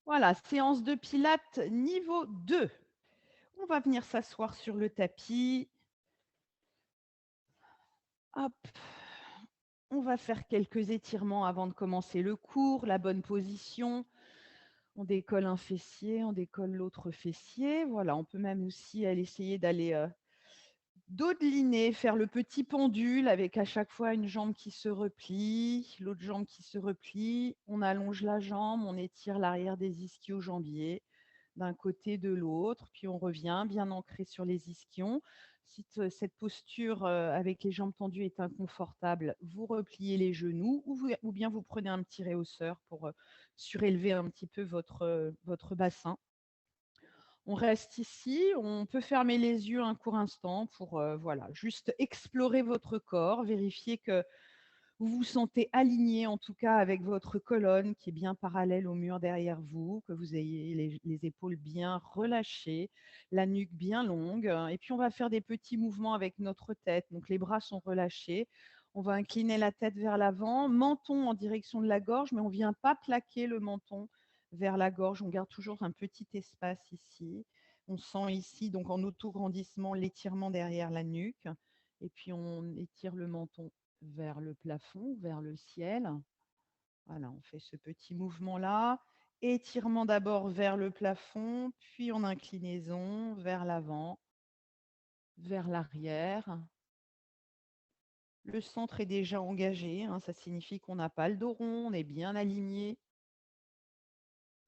Voilà, séance de pilates niveau 2. On va venir s'asseoir sur le tapis. Hop. On va faire quelques étirements avant de commencer le cours, la bonne position. On décolle un fessier, on décolle l'autre fessier. Voilà, on peut même aussi essayer d'aller dodeliner, faire le petit pendule avec à chaque fois une jambe qui se replie, l'autre jambe qui se replie. On allonge la jambe, on étire l'arrière des ischio-jambiers d'un côté, de l'autre, puis on revient bien ancré sur les ischions. Si cette posture avec les jambes tendues est inconfortable, vous repliez les genoux ou bien vous prenez un petit réhausseur pour surélever un petit peu votre bassin. On reste ici, on peut fermer les yeux un court instant pour voilà, juste explorer votre corps, vérifier que vous vous sentez aligné en tout cas avec votre colonne qui est bien parallèle au mur derrière vous, que vous ayez les épaules bien relâchées, la nuque bien longue. Et puis on va faire des petits mouvements avec notre tête. Donc les bras sont relâchés. On va incliner la tête vers l'avant, menton en direction de la gorge, mais on ne vient pas plaquer le menton vers la gorge. On garde toujours un petit espace ici. On sent ici, donc en auto-grandissement, l'étirement derrière la nuque. Et puis on étire le menton vers le plafond, vers le ciel. Voilà, on fait ce petit mouvement-là. Étirement d'abord vers le plafond, puis en inclinaison vers l'avant, vers l'arrière. Le centre est déjà engagé, hein, ça signifie qu'on n'a pas le dos rond, on est bien aligné.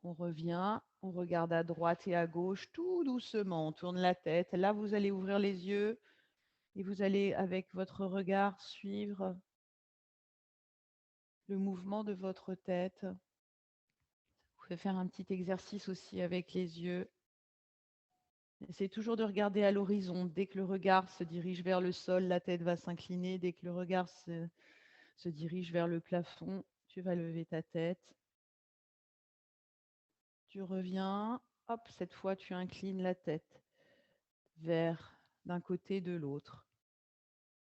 On revient, on regarde à droite et à gauche tout doucement, on tourne la tête. Là, vous allez ouvrir les yeux et vous allez, avec votre regard, suivre le mouvement de votre tête. Vous pouvez faire un petit exercice aussi avec les yeux. Essayez toujours de regarder à l'horizon. Dès que le regard se dirige vers le sol, la tête va s'incliner. Dès que le regard se dirige vers le plafond, tu vas lever ta tête. Tu reviens. Hop, cette fois, tu inclines la tête vers d'un côté de l'autre.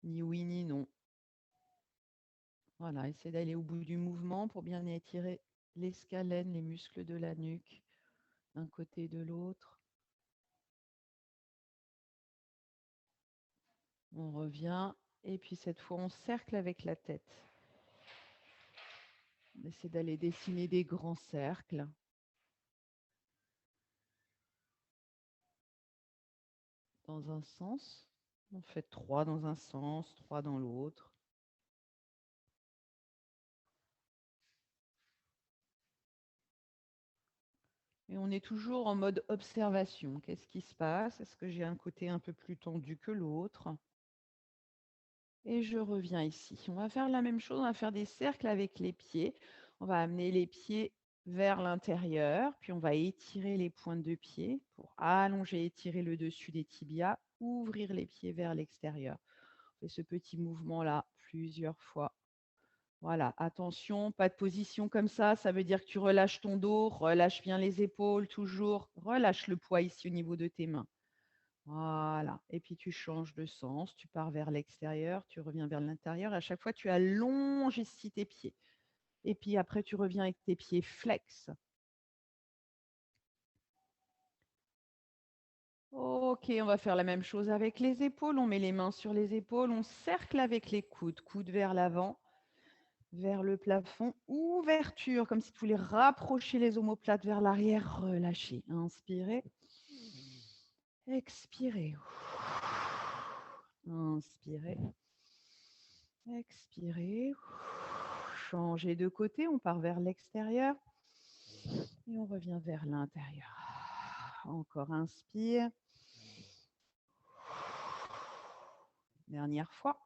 Ni oui ni non. Voilà, essaie d'aller au bout du mouvement pour bien étirer les scalènes, les muscles de la nuque, d'un côté de l'autre. On revient et puis cette fois, on cercle avec la tête. On essaie d'aller dessiner des grands cercles. Dans un sens. On fait 3 dans un sens, 3 dans l'autre. Et on est toujours en mode observation. Qu'est-ce qui se passe? Est-ce que j'ai un côté un peu plus tendu que l'autre? Et je reviens ici. On va faire la même chose, on va faire des cercles avec les pieds. On va amener les pieds vers l'intérieur, puis on va étirer les pointes de pied pour allonger et étirer le dessus des tibias, ouvrir les pieds vers l'extérieur. On fait ce petit mouvement-là plusieurs fois. Voilà, attention, pas de position comme ça veut dire que tu relâches ton dos, relâche bien les épaules toujours, relâche le poids ici au niveau de tes mains. Voilà, et puis tu changes de sens, tu pars vers l'extérieur, tu reviens vers l'intérieur, à chaque fois tu allonges ici tes pieds. Et puis après tu reviens avec tes pieds flex. Ok, on va faire la même chose avec les épaules, on met les mains sur les épaules, on cercle avec les coudes, coudes vers l'avant, vers le plafond, ouverture, comme si tu voulais rapprocher les omoplates vers l'arrière, relâchez, inspirez, expirez, inspirez, expirez, changez de côté, on part vers l'extérieur et on revient vers l'intérieur. Encore inspire. Dernière fois.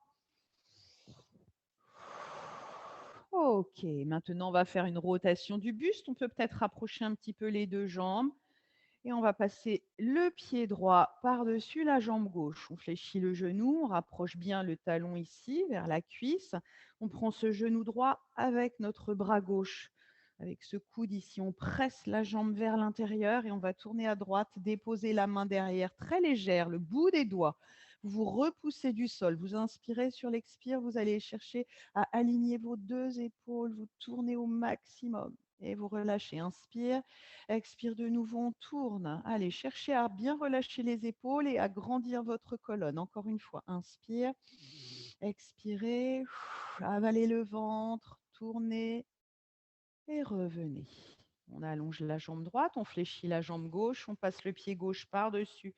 Ok, maintenant on va faire une rotation du buste. On peut peut-être rapprocher un petit peu les deux jambes. Et on va passer le pied droit par-dessus la jambe gauche. On fléchit le genou, on rapproche bien le talon ici vers la cuisse. On prend ce genou droit avec notre bras gauche. Avec ce coude ici, on presse la jambe vers l'intérieur et on va tourner à droite, déposer la main derrière, très légère, le bout des doigts. Vous repoussez du sol, vous inspirez sur l'expire, vous allez chercher à aligner vos deux épaules, vous tournez au maximum. et vous relâchez. Inspire, expire de nouveau, on tourne. Allez, cherchez à bien relâcher les épaules et à grandir votre colonne. Encore une fois, inspire, expirez, avalez le ventre, tournez et revenez. On allonge la jambe droite, on fléchit la jambe gauche, on passe le pied gauche par-dessus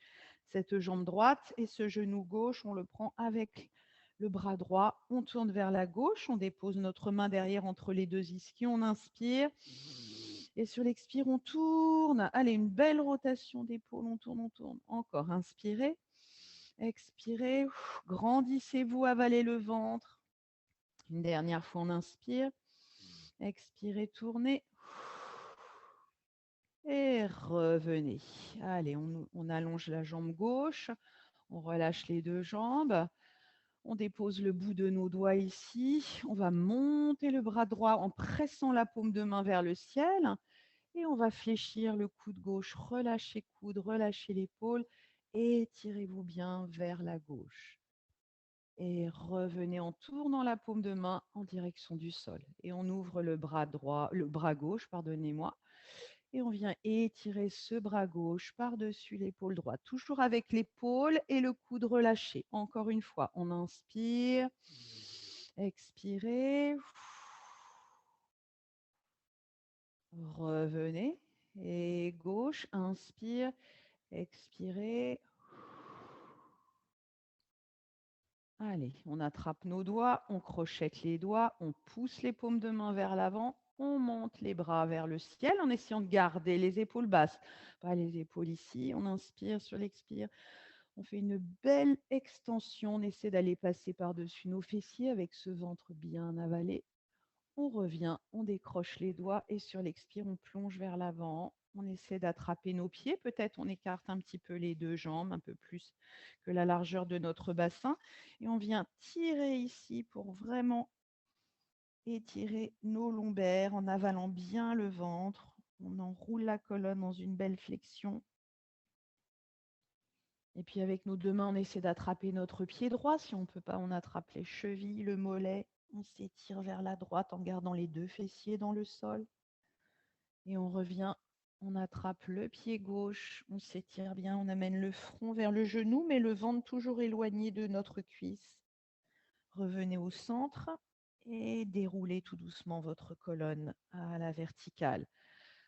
cette jambe droite et ce genou gauche, on le prend avec le bras droit, on tourne vers la gauche, on dépose notre main derrière entre les deux ischions, on inspire et sur l'expire, on tourne. Allez, une belle rotation d'épaule, on tourne, on tourne. Encore, inspirez, expirez, grandissez-vous, avalez le ventre. Une dernière fois, on inspire, expirez, tournez. Et revenez. Allez, on allonge la jambe gauche, on relâche les deux jambes, on dépose le bout de nos doigts ici, on va monter le bras droit en pressant la paume de main vers le ciel et on va fléchir le coude gauche, relâchez coude, relâchez l'épaule, étirez-vous bien vers la gauche. Et revenez en tournant la paume de main en direction du sol. Et on ouvre le bras droit, le bras gauche, pardonnez-moi. Et on vient étirer ce bras gauche par-dessus l'épaule droite, toujours avec l'épaule et le coude relâché. Encore une fois, on inspire, expirez, revenez. Et gauche, inspire, expirez. Allez, on attrape nos doigts, on crochette les doigts, on pousse les paumes de main vers l'avant, on monte les bras vers le ciel en essayant de garder les épaules basses. Pas les épaules ici, on inspire sur l'expire. On fait une belle extension, on essaie d'aller passer par-dessus nos fessiers avec ce ventre bien avalé. On revient, on décroche les doigts et sur l'expire, on plonge vers l'avant. On essaie d'attraper nos pieds. Peut-être on écarte un petit peu les deux jambes, un peu plus que la largeur de notre bassin. Et on vient tirer ici pour vraiment étirer nos lombaires en avalant bien le ventre. On enroule la colonne dans une belle flexion. Et puis avec nos deux mains, on essaie d'attraper notre pied droit. Si on ne peut pas, on attrape les chevilles, le mollet. On s'étire vers la droite en gardant les deux fessiers dans le sol. Et on revient, on attrape le pied gauche, on s'étire bien, on amène le front vers le genou, mais le ventre toujours éloigné de notre cuisse. Revenez au centre et déroulez tout doucement votre colonne à la verticale.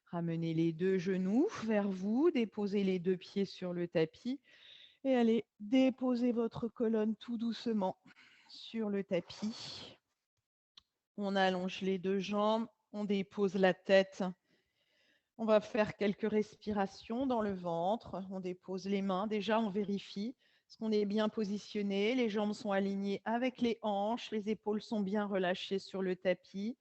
Ramenez les deux genoux vers vous, déposez les deux pieds sur le tapis et allez déposer votre colonne tout doucement sur le tapis. On allonge les deux jambes, on dépose la tête. On va faire quelques respirations dans le ventre. On dépose les mains. Déjà, on vérifie est-ce qu'on est bien positionné. Les jambes sont alignées avec les hanches. Les épaules sont bien relâchées sur le tapis.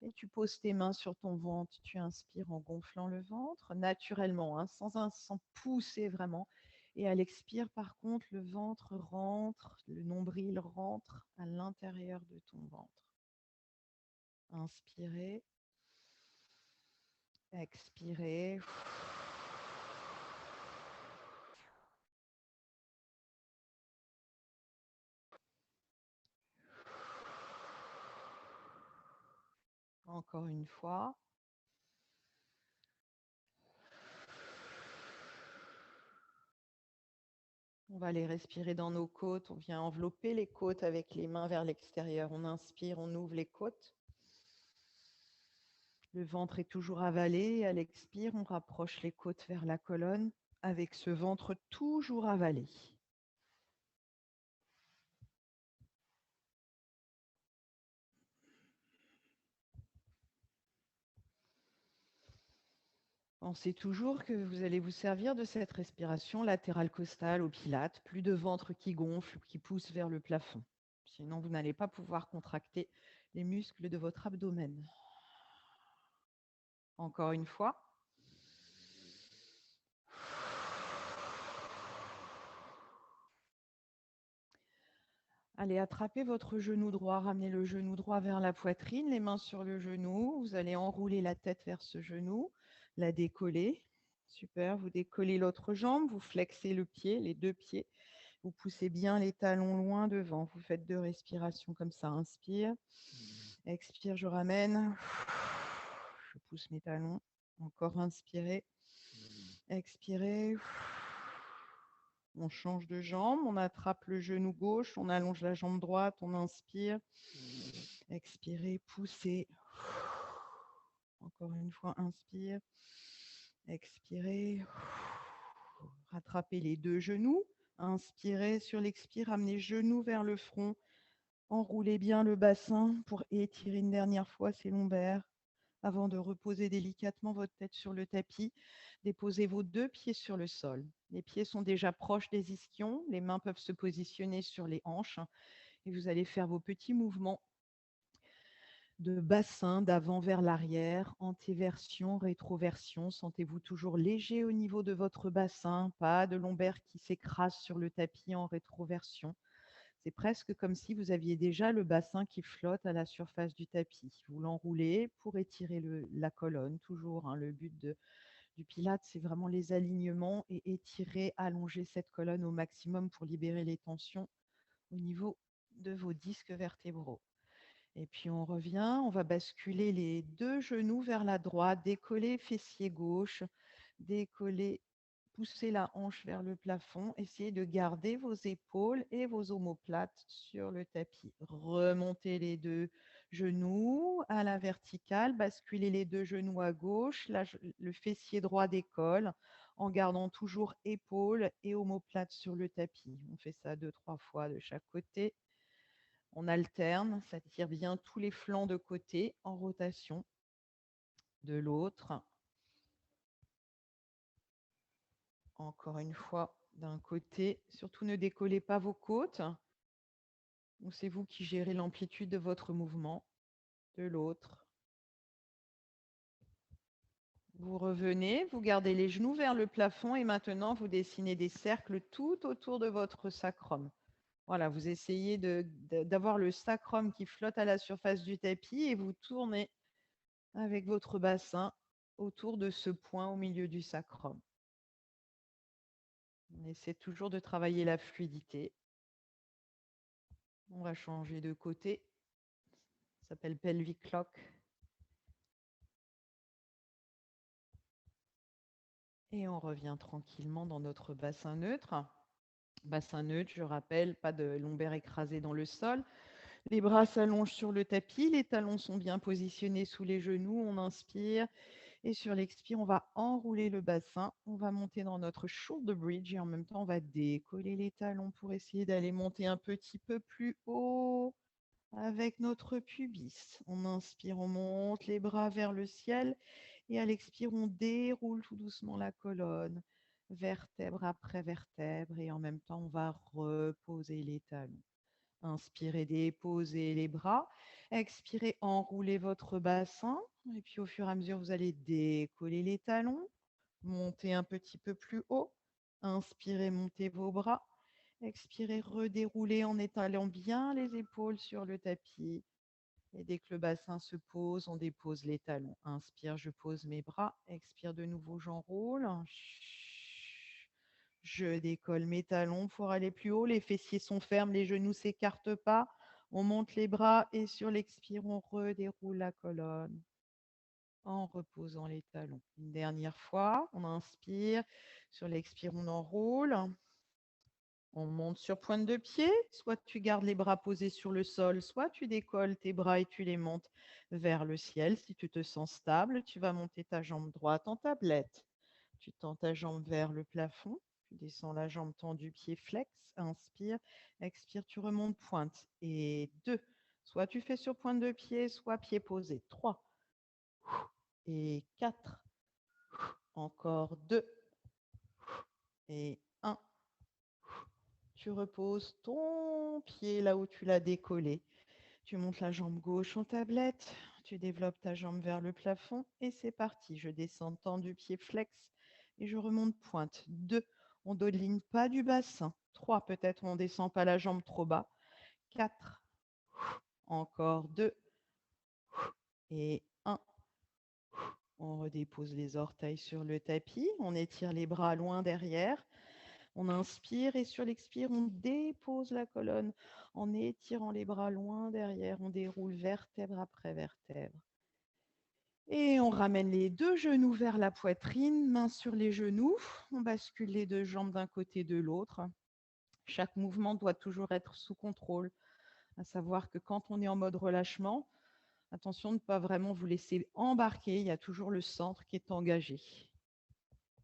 Et tu poses tes mains sur ton ventre. Tu inspires en gonflant le ventre naturellement, hein, sans pousser vraiment. Et à l'expire, par contre, le ventre rentre, le nombril rentre à l'intérieur de ton ventre. Inspirez. Expirez. Encore une fois. On va aller respirer dans nos côtes. On vient envelopper les côtes avec les mains vers l'extérieur. On inspire, on ouvre les côtes. Le ventre est toujours avalé. À l'expire, on rapproche les côtes vers la colonne avec ce ventre toujours avalé. Pensez toujours que vous allez vous servir de cette respiration latérale costale au pilate, plus de ventre qui gonfle, qui pousse vers le plafond. Sinon, vous n'allez pas pouvoir contracter les muscles de votre abdomen. Encore une fois. Allez, attrapez votre genou droit, ramenez le genou droit vers la poitrine, les mains sur le genou. Vous allez enrouler la tête vers ce genou, la décoller. Super, vous décollez l'autre jambe, vous flexez le pied, les deux pieds. Vous poussez bien les talons loin devant. Vous faites 2 respirations comme ça. Inspire, expire, je ramène. Je pousse mes talons. Encore inspirez. Expirez. On change de jambe. On attrape le genou gauche. On allonge la jambe droite. On inspire. Expirez. Poussez. Encore une fois, inspire. Expirez. Rattrapez les deux genoux. Inspirez. Sur l'expire, amenez genoux vers le front. Enroulez bien le bassin pour étirer une dernière fois ses lombaires. Avant de reposer délicatement votre tête sur le tapis, déposez vos deux pieds sur le sol. Les pieds sont déjà proches des ischions. Les mains peuvent se positionner sur les hanches. Et vous allez faire vos petits mouvements de bassin d'avant vers l'arrière, antéversion, rétroversion. Sentez-vous toujours léger au niveau de votre bassin, pas de lombaire qui s'écrase sur le tapis en rétroversion. C'est presque comme si vous aviez déjà le bassin qui flotte à la surface du tapis. Vous l'enroulez pour étirer la colonne, toujours. Le but du Pilates, c'est vraiment les alignements et étirer, allonger cette colonne au maximum pour libérer les tensions au niveau de vos disques vertébraux. Et puis on revient, on va basculer les deux genoux vers la droite, décoller fessier gauche, décoller, pousser la hanche vers le plafond, essayez de garder vos épaules et vos omoplates sur le tapis. Remontez les deux genoux à la verticale, basculez les deux genoux à gauche, le fessier droit décolle en gardant toujours épaules et omoplates sur le tapis. On fait ça 2-3 fois de chaque côté. On alterne, ça tire bien tous les flancs de côté en rotation de l'autre. Encore une fois, d'un côté. Surtout ne décollez pas vos côtes. C'est vous qui gérez l'amplitude de votre mouvement. De l'autre. Vous revenez, vous gardez les genoux vers le plafond et maintenant vous dessinez des cercles tout autour de votre sacrum. Voilà, vous essayez d'avoir le sacrum qui flotte à la surface du tapis et vous tournez avec votre bassin autour de ce point au milieu du sacrum. On essaie toujours de travailler la fluidité. On va changer de côté. Ça s'appelle pelvic lock. Et on revient tranquillement dans notre bassin neutre. Bassin neutre, je rappelle, pas de lombaire écrasé dans le sol. Les bras s'allongent sur le tapis, les talons sont bien positionnés sous les genoux. On inspire et sur l'expire, on va enrouler le bassin. On va monter dans notre shoulder bridge et en même temps, on va décoller les talons pour essayer d'aller monter un petit peu plus haut avec notre pubis. On inspire, on monte les bras vers le ciel et à l'expire, on déroule tout doucement la colonne, vertèbre après vertèbre et en même temps, on va reposer les talons. Inspirez, déposez les bras. Expirez, enroulez votre bassin. Et puis au fur et à mesure, vous allez décoller les talons, monter un petit peu plus haut. Inspirez, montez vos bras. Expirez, redéroulez en étalant bien les épaules sur le tapis. Et dès que le bassin se pose, on dépose les talons. Inspire, je pose mes bras. Expire de nouveau, j'enroule. Je décolle mes talons pour aller plus haut. Les fessiers sont fermes, les genoux ne s'écartent pas. On monte les bras et sur l'expire, on redéroule la colonne en reposant les talons. Une dernière fois, on inspire. Sur l'expire, on enroule. On monte sur pointe de pied. Soit tu gardes les bras posés sur le sol, soit tu décolles tes bras et tu les montes vers le ciel. Si tu te sens stable, tu vas monter ta jambe droite en tablette. Tu tends ta jambe vers le plafond. Tu descends la jambe tendue, pied flex. Inspire, expire, tu remontes pointe. Et 2. Soit tu fais sur pointe de pied, soit pied posé. 3. Et 4. Encore 2. Et 1. Tu reposes ton pied là où tu l'as décollé. Tu montes la jambe gauche en tablette. Tu développes ta jambe vers le plafond. Et c'est parti. Je descends tendu, pied flex. Et je remonte pointe. 2. On ne dodeline pas du bassin. 3. Peut-être on ne descend pas la jambe trop bas. 4. Encore 2. Et 1. On redépose les orteils sur le tapis. On étire les bras loin derrière. On inspire et sur l'expire, on dépose la colonne en étirant les bras loin derrière. On déroule vertèbre après vertèbre. Et on ramène les 2 genoux vers la poitrine, mains sur les genoux. On bascule les 2 jambes d'un côté de l'autre. Chaque mouvement doit toujours être sous contrôle, à savoir que quand on est en mode relâchement, attention de ne pas vraiment vous laisser embarquer, il y a toujours le centre qui est engagé.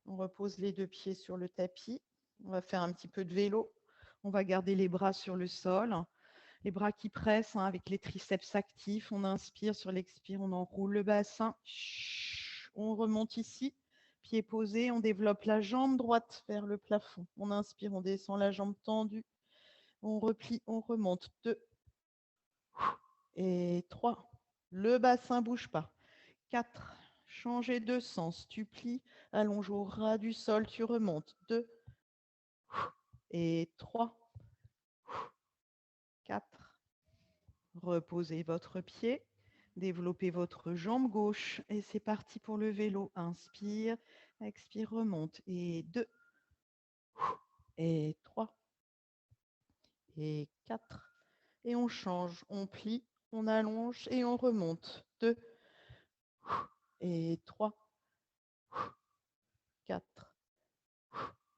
On repose les 2 pieds sur le tapis. On va faire un petit peu de vélo. On va garder les bras sur le sol, les bras qui pressent avec les triceps actifs. On inspire, sur l'expire, on enroule le bassin. On remonte ici, pied posé, on développe la jambe droite vers le plafond. On inspire, on descend la jambe tendue. On replie, on remonte. 2 et 3. Le bassin ne bouge pas. 4. Changer de sens. Tu plies, allonge au ras du sol, tu remontes. 2 et 3. 4. Reposez votre pied. Développez votre jambe gauche. Et c'est parti pour le vélo. Inspire, expire, remonte. Et 2 et 3 et 4. Et on change, on plie, on allonge et on remonte. 2 et 3, 4.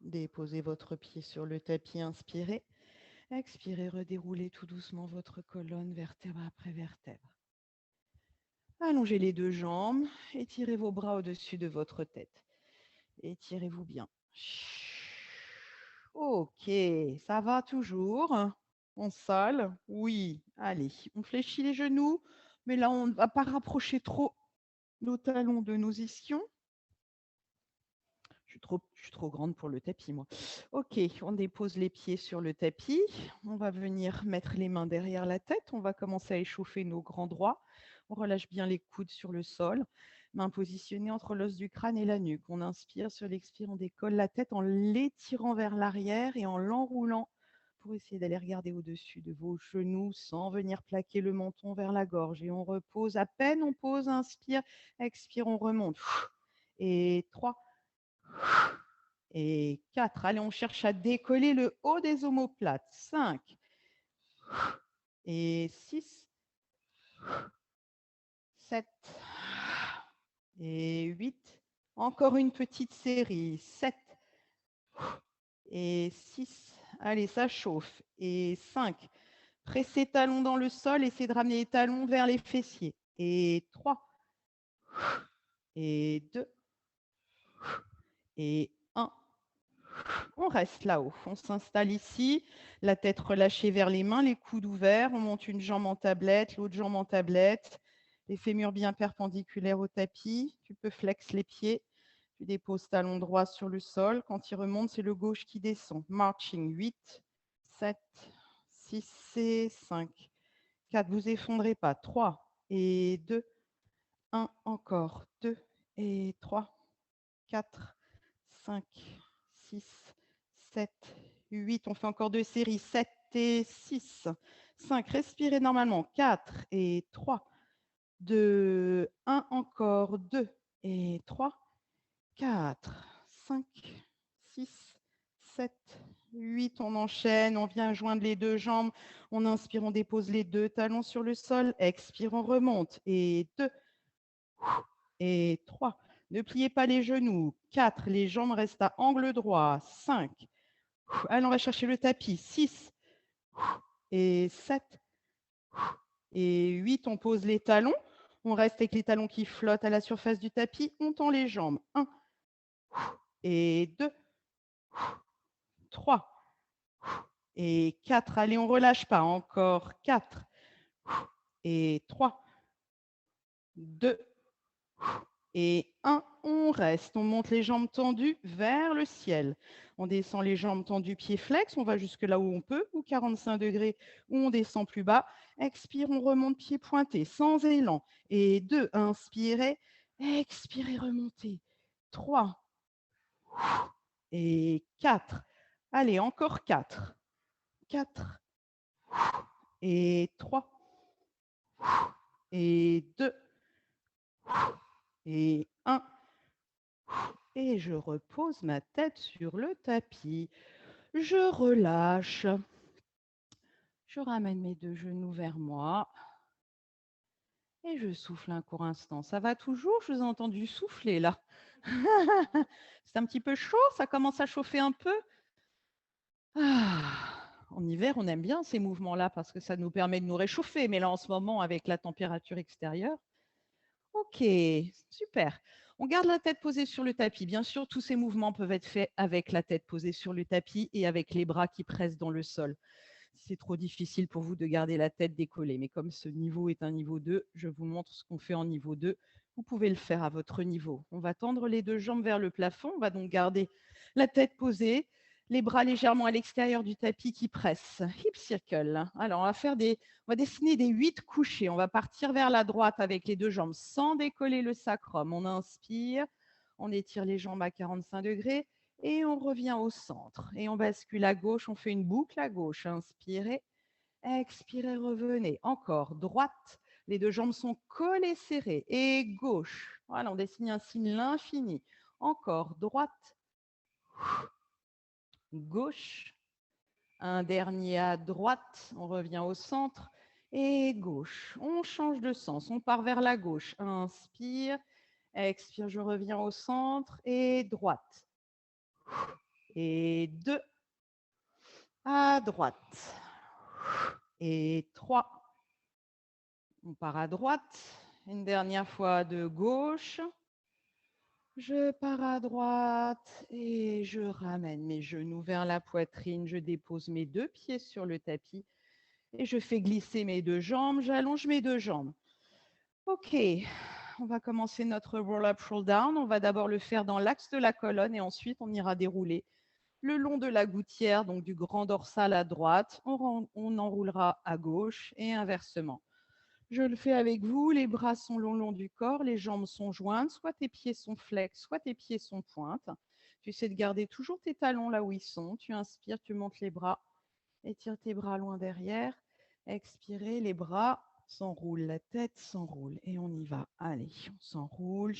Déposez votre pied sur le tapis, inspirez. Expirez, redéroulez tout doucement votre colonne, vertèbre après vertèbre. Allongez les 2 jambes, étirez vos bras au-dessus de votre tête. Étirez-vous bien. Ok, ça va toujours. On sale? Oui. Allez, on fléchit les genoux, mais là, on ne va pas rapprocher trop nos talons de nos ischions. Je suis trop grande pour le tapis, moi. Ok, on dépose les pieds sur le tapis. On va venir mettre les mains derrière la tête. On va commencer à échauffer nos grands droits. On relâche bien les coudes sur le sol. Mains positionnées entre l'os du crâne et la nuque. On inspire, sur l'expire, on décolle la tête en l'étirant vers l'arrière et en l'enroulant pour essayer d'aller regarder au-dessus de vos genoux sans venir plaquer le menton vers la gorge. Et on repose à peine, on pose, inspire, expire, on remonte. Et 3 et 4. Allez, on cherche à décoller le haut des omoplates. 5 et 6, 7 et 8. Encore une petite série. 7 et 6. Allez, ça chauffe. Et 5. Pressez talons dans le sol. Essayez de ramener les talons vers les fessiers. Et 3 et 2 et 1. On reste là-haut. On s'installe ici, la tête relâchée vers les mains, les coudes ouverts. On monte une jambe en tablette, l'autre jambe en tablette. Les fémurs bien perpendiculaires au tapis. Tu peux flex les pieds. Tu déposes talon droit sur le sol. Quand il remonte, c'est le gauche qui descend. Marching. 8, 7, 6 et 5. 4, vous effondrez pas. 3 et 2. 1 encore. 2 et 3. 4, 5, 6, 7, 8. On fait encore 2 séries. 7 et 6. 5. Respirez normalement. 4 et 3. 2, 1 encore. 2 et 3. 4, 5, 6, 7, 8. On enchaîne. On vient joindre les 2 jambes. On inspire, on dépose les 2 talons sur le sol. Expire, on remonte. Et 2 et 3. Ne pliez pas les genoux. 4. Les jambes restent à angle droit. 5. Allez, on va chercher le tapis. 6 et 7 et 8. On pose les talons. On reste avec les talons qui flottent à la surface du tapis. On tend les jambes. 1 et 2, 3 et 4. Allez, on ne relâche pas. Encore 4 et 3, 2 et 1. On reste. On monte les jambes tendues vers le ciel. On descend les jambes tendues, pieds flex. On va jusque là où on peut, ou 45 degrés, où on descend plus bas. Expire, on remonte, pieds pointés, sans élan. Et 2, inspirez. Expirez, remontez. 3 et 4. Allez, encore 4. 4 et 3 et 2 et 1. Et je repose ma tête sur le tapis. Je relâche. Je ramène mes 2 genoux vers moi. Et je souffle un court instant. Ça va toujours? Je vous ai entendu souffler là. C'est un petit peu chaud? Ça commence à chauffer un peu? En hiver, on aime bien ces mouvements-là parce que ça nous permet de nous réchauffer. Mais là, en ce moment, avec la température extérieure, OK, super. On garde la tête posée sur le tapis. Bien sûr, tous ces mouvements peuvent être faits avec la tête posée sur le tapis et avec les bras qui pressent dans le sol. Si c'est trop difficile pour vous de garder la tête décollée, mais comme ce niveau est un niveau 2, je vous montre ce qu'on fait en niveau 2. Vous pouvez le faire à votre niveau. On va tendre les deux jambes vers le plafond. On va donc garder la tête posée, les bras légèrement à l'extérieur du tapis qui pressent. Hip circle. Alors, on va dessiner des 8 couchés. On va partir vers la droite avec les deux jambes sans décoller le sacrum. On inspire, on étire les jambes à 45 degrés et on revient au centre. Et on bascule à gauche, on fait une boucle à gauche. Inspirez, expirez, revenez. Encore, droite. Les deux jambes sont collées, serrées. Et gauche. Voilà, on dessine ainsi l'infini. Encore, droite, gauche. Un dernier à droite, on revient au centre. Et gauche. On change de sens, on part vers la gauche. Inspire, expire, je reviens au centre. Et droite. Et 2. À droite. Et 3. On part à droite. Une dernière fois de gauche. Je pars à droite et je ramène mes genoux vers la poitrine. Je dépose mes 2 pieds sur le tapis et je fais glisser mes 2 jambes. J'allonge mes 2 jambes. OK, on va commencer notre roll-up, roll-down. On va d'abord le faire dans l'axe de la colonne et ensuite on ira dérouler le long de la gouttière, donc du grand dorsal à droite. On enroulera à gauche et inversement. Je le fais avec vous, les bras sont le long du corps, les jambes sont jointes, soit tes pieds sont flex, soit tes pieds sont pointes. Tu essaies de garder toujours tes talons là où ils sont. Tu inspires, tu montes les bras, étire tes bras loin derrière. Expirez, les bras s'enroulent, la tête s'enroule et on y va. Allez, on s'enroule.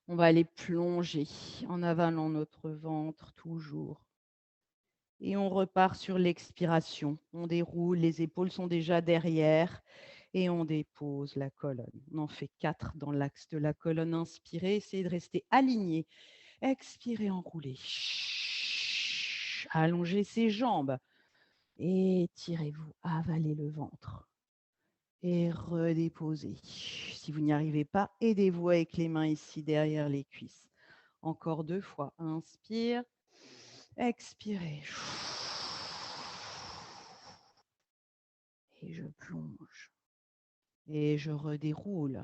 On va aller plonger en avalant notre ventre toujours. Et on repart sur l'expiration. On déroule, les épaules sont déjà derrière et on dépose la colonne. On en fait 4 dans l'axe de la colonne. Inspirez, essayez de rester aligné. Expirez, enroulez. Allongez ses jambes. Étirez-vous, avalez le ventre. Et redéposez. Si vous n'y arrivez pas, aidez-vous avec les mains ici derrière les cuisses. Encore 2 fois. Inspire. Expirez. Et je plonge. Et je redéroule.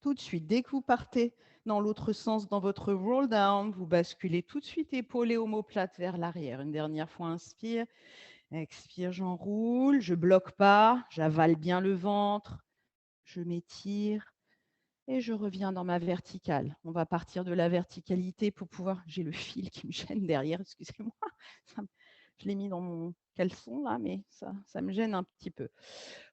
Tout de suite, dès que vous partez dans l'autre sens, dans votre roll down, vous basculez tout de suite épaules et omoplates vers l'arrière. Une dernière fois, inspire. Expire, j'enroule. Je ne bloque pas. J'avale bien le ventre. Je m'étire. Et je reviens dans ma verticale. On va partir de la verticalité pour pouvoir… J'ai le fil qui me gêne derrière, excusez-moi. Je l'ai mis dans mon caleçon là, mais ça me gêne un petit peu.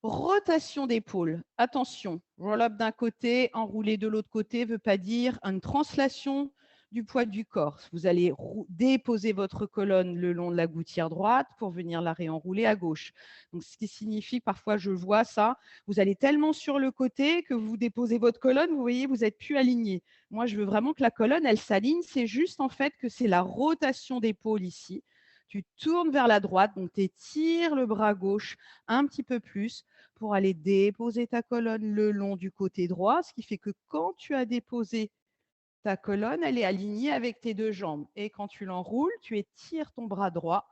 Rotation d'épaule. Attention, roll-up d'un côté, enroulé de l'autre côté ne veut pas dire une translation du poids du corps. Vous allez déposer votre colonne le long de la gouttière droite pour venir la réenrouler à gauche. Donc, ce qui signifie, parfois je vois ça, vous allez tellement sur le côté que vous déposez votre colonne, vous voyez, vous n'êtes plus aligné. Moi, je veux vraiment que la colonne, elle s'aligne. C'est juste en fait que c'est la rotation d'épaule ici. Tu tournes vers la droite, donc tu étires le bras gauche un petit peu plus pour aller déposer ta colonne le long du côté droit, ce qui fait que quand tu as déposé ta colonne, elle est alignée avec tes 2 jambes. Et quand tu l'enroules, tu étires ton bras droit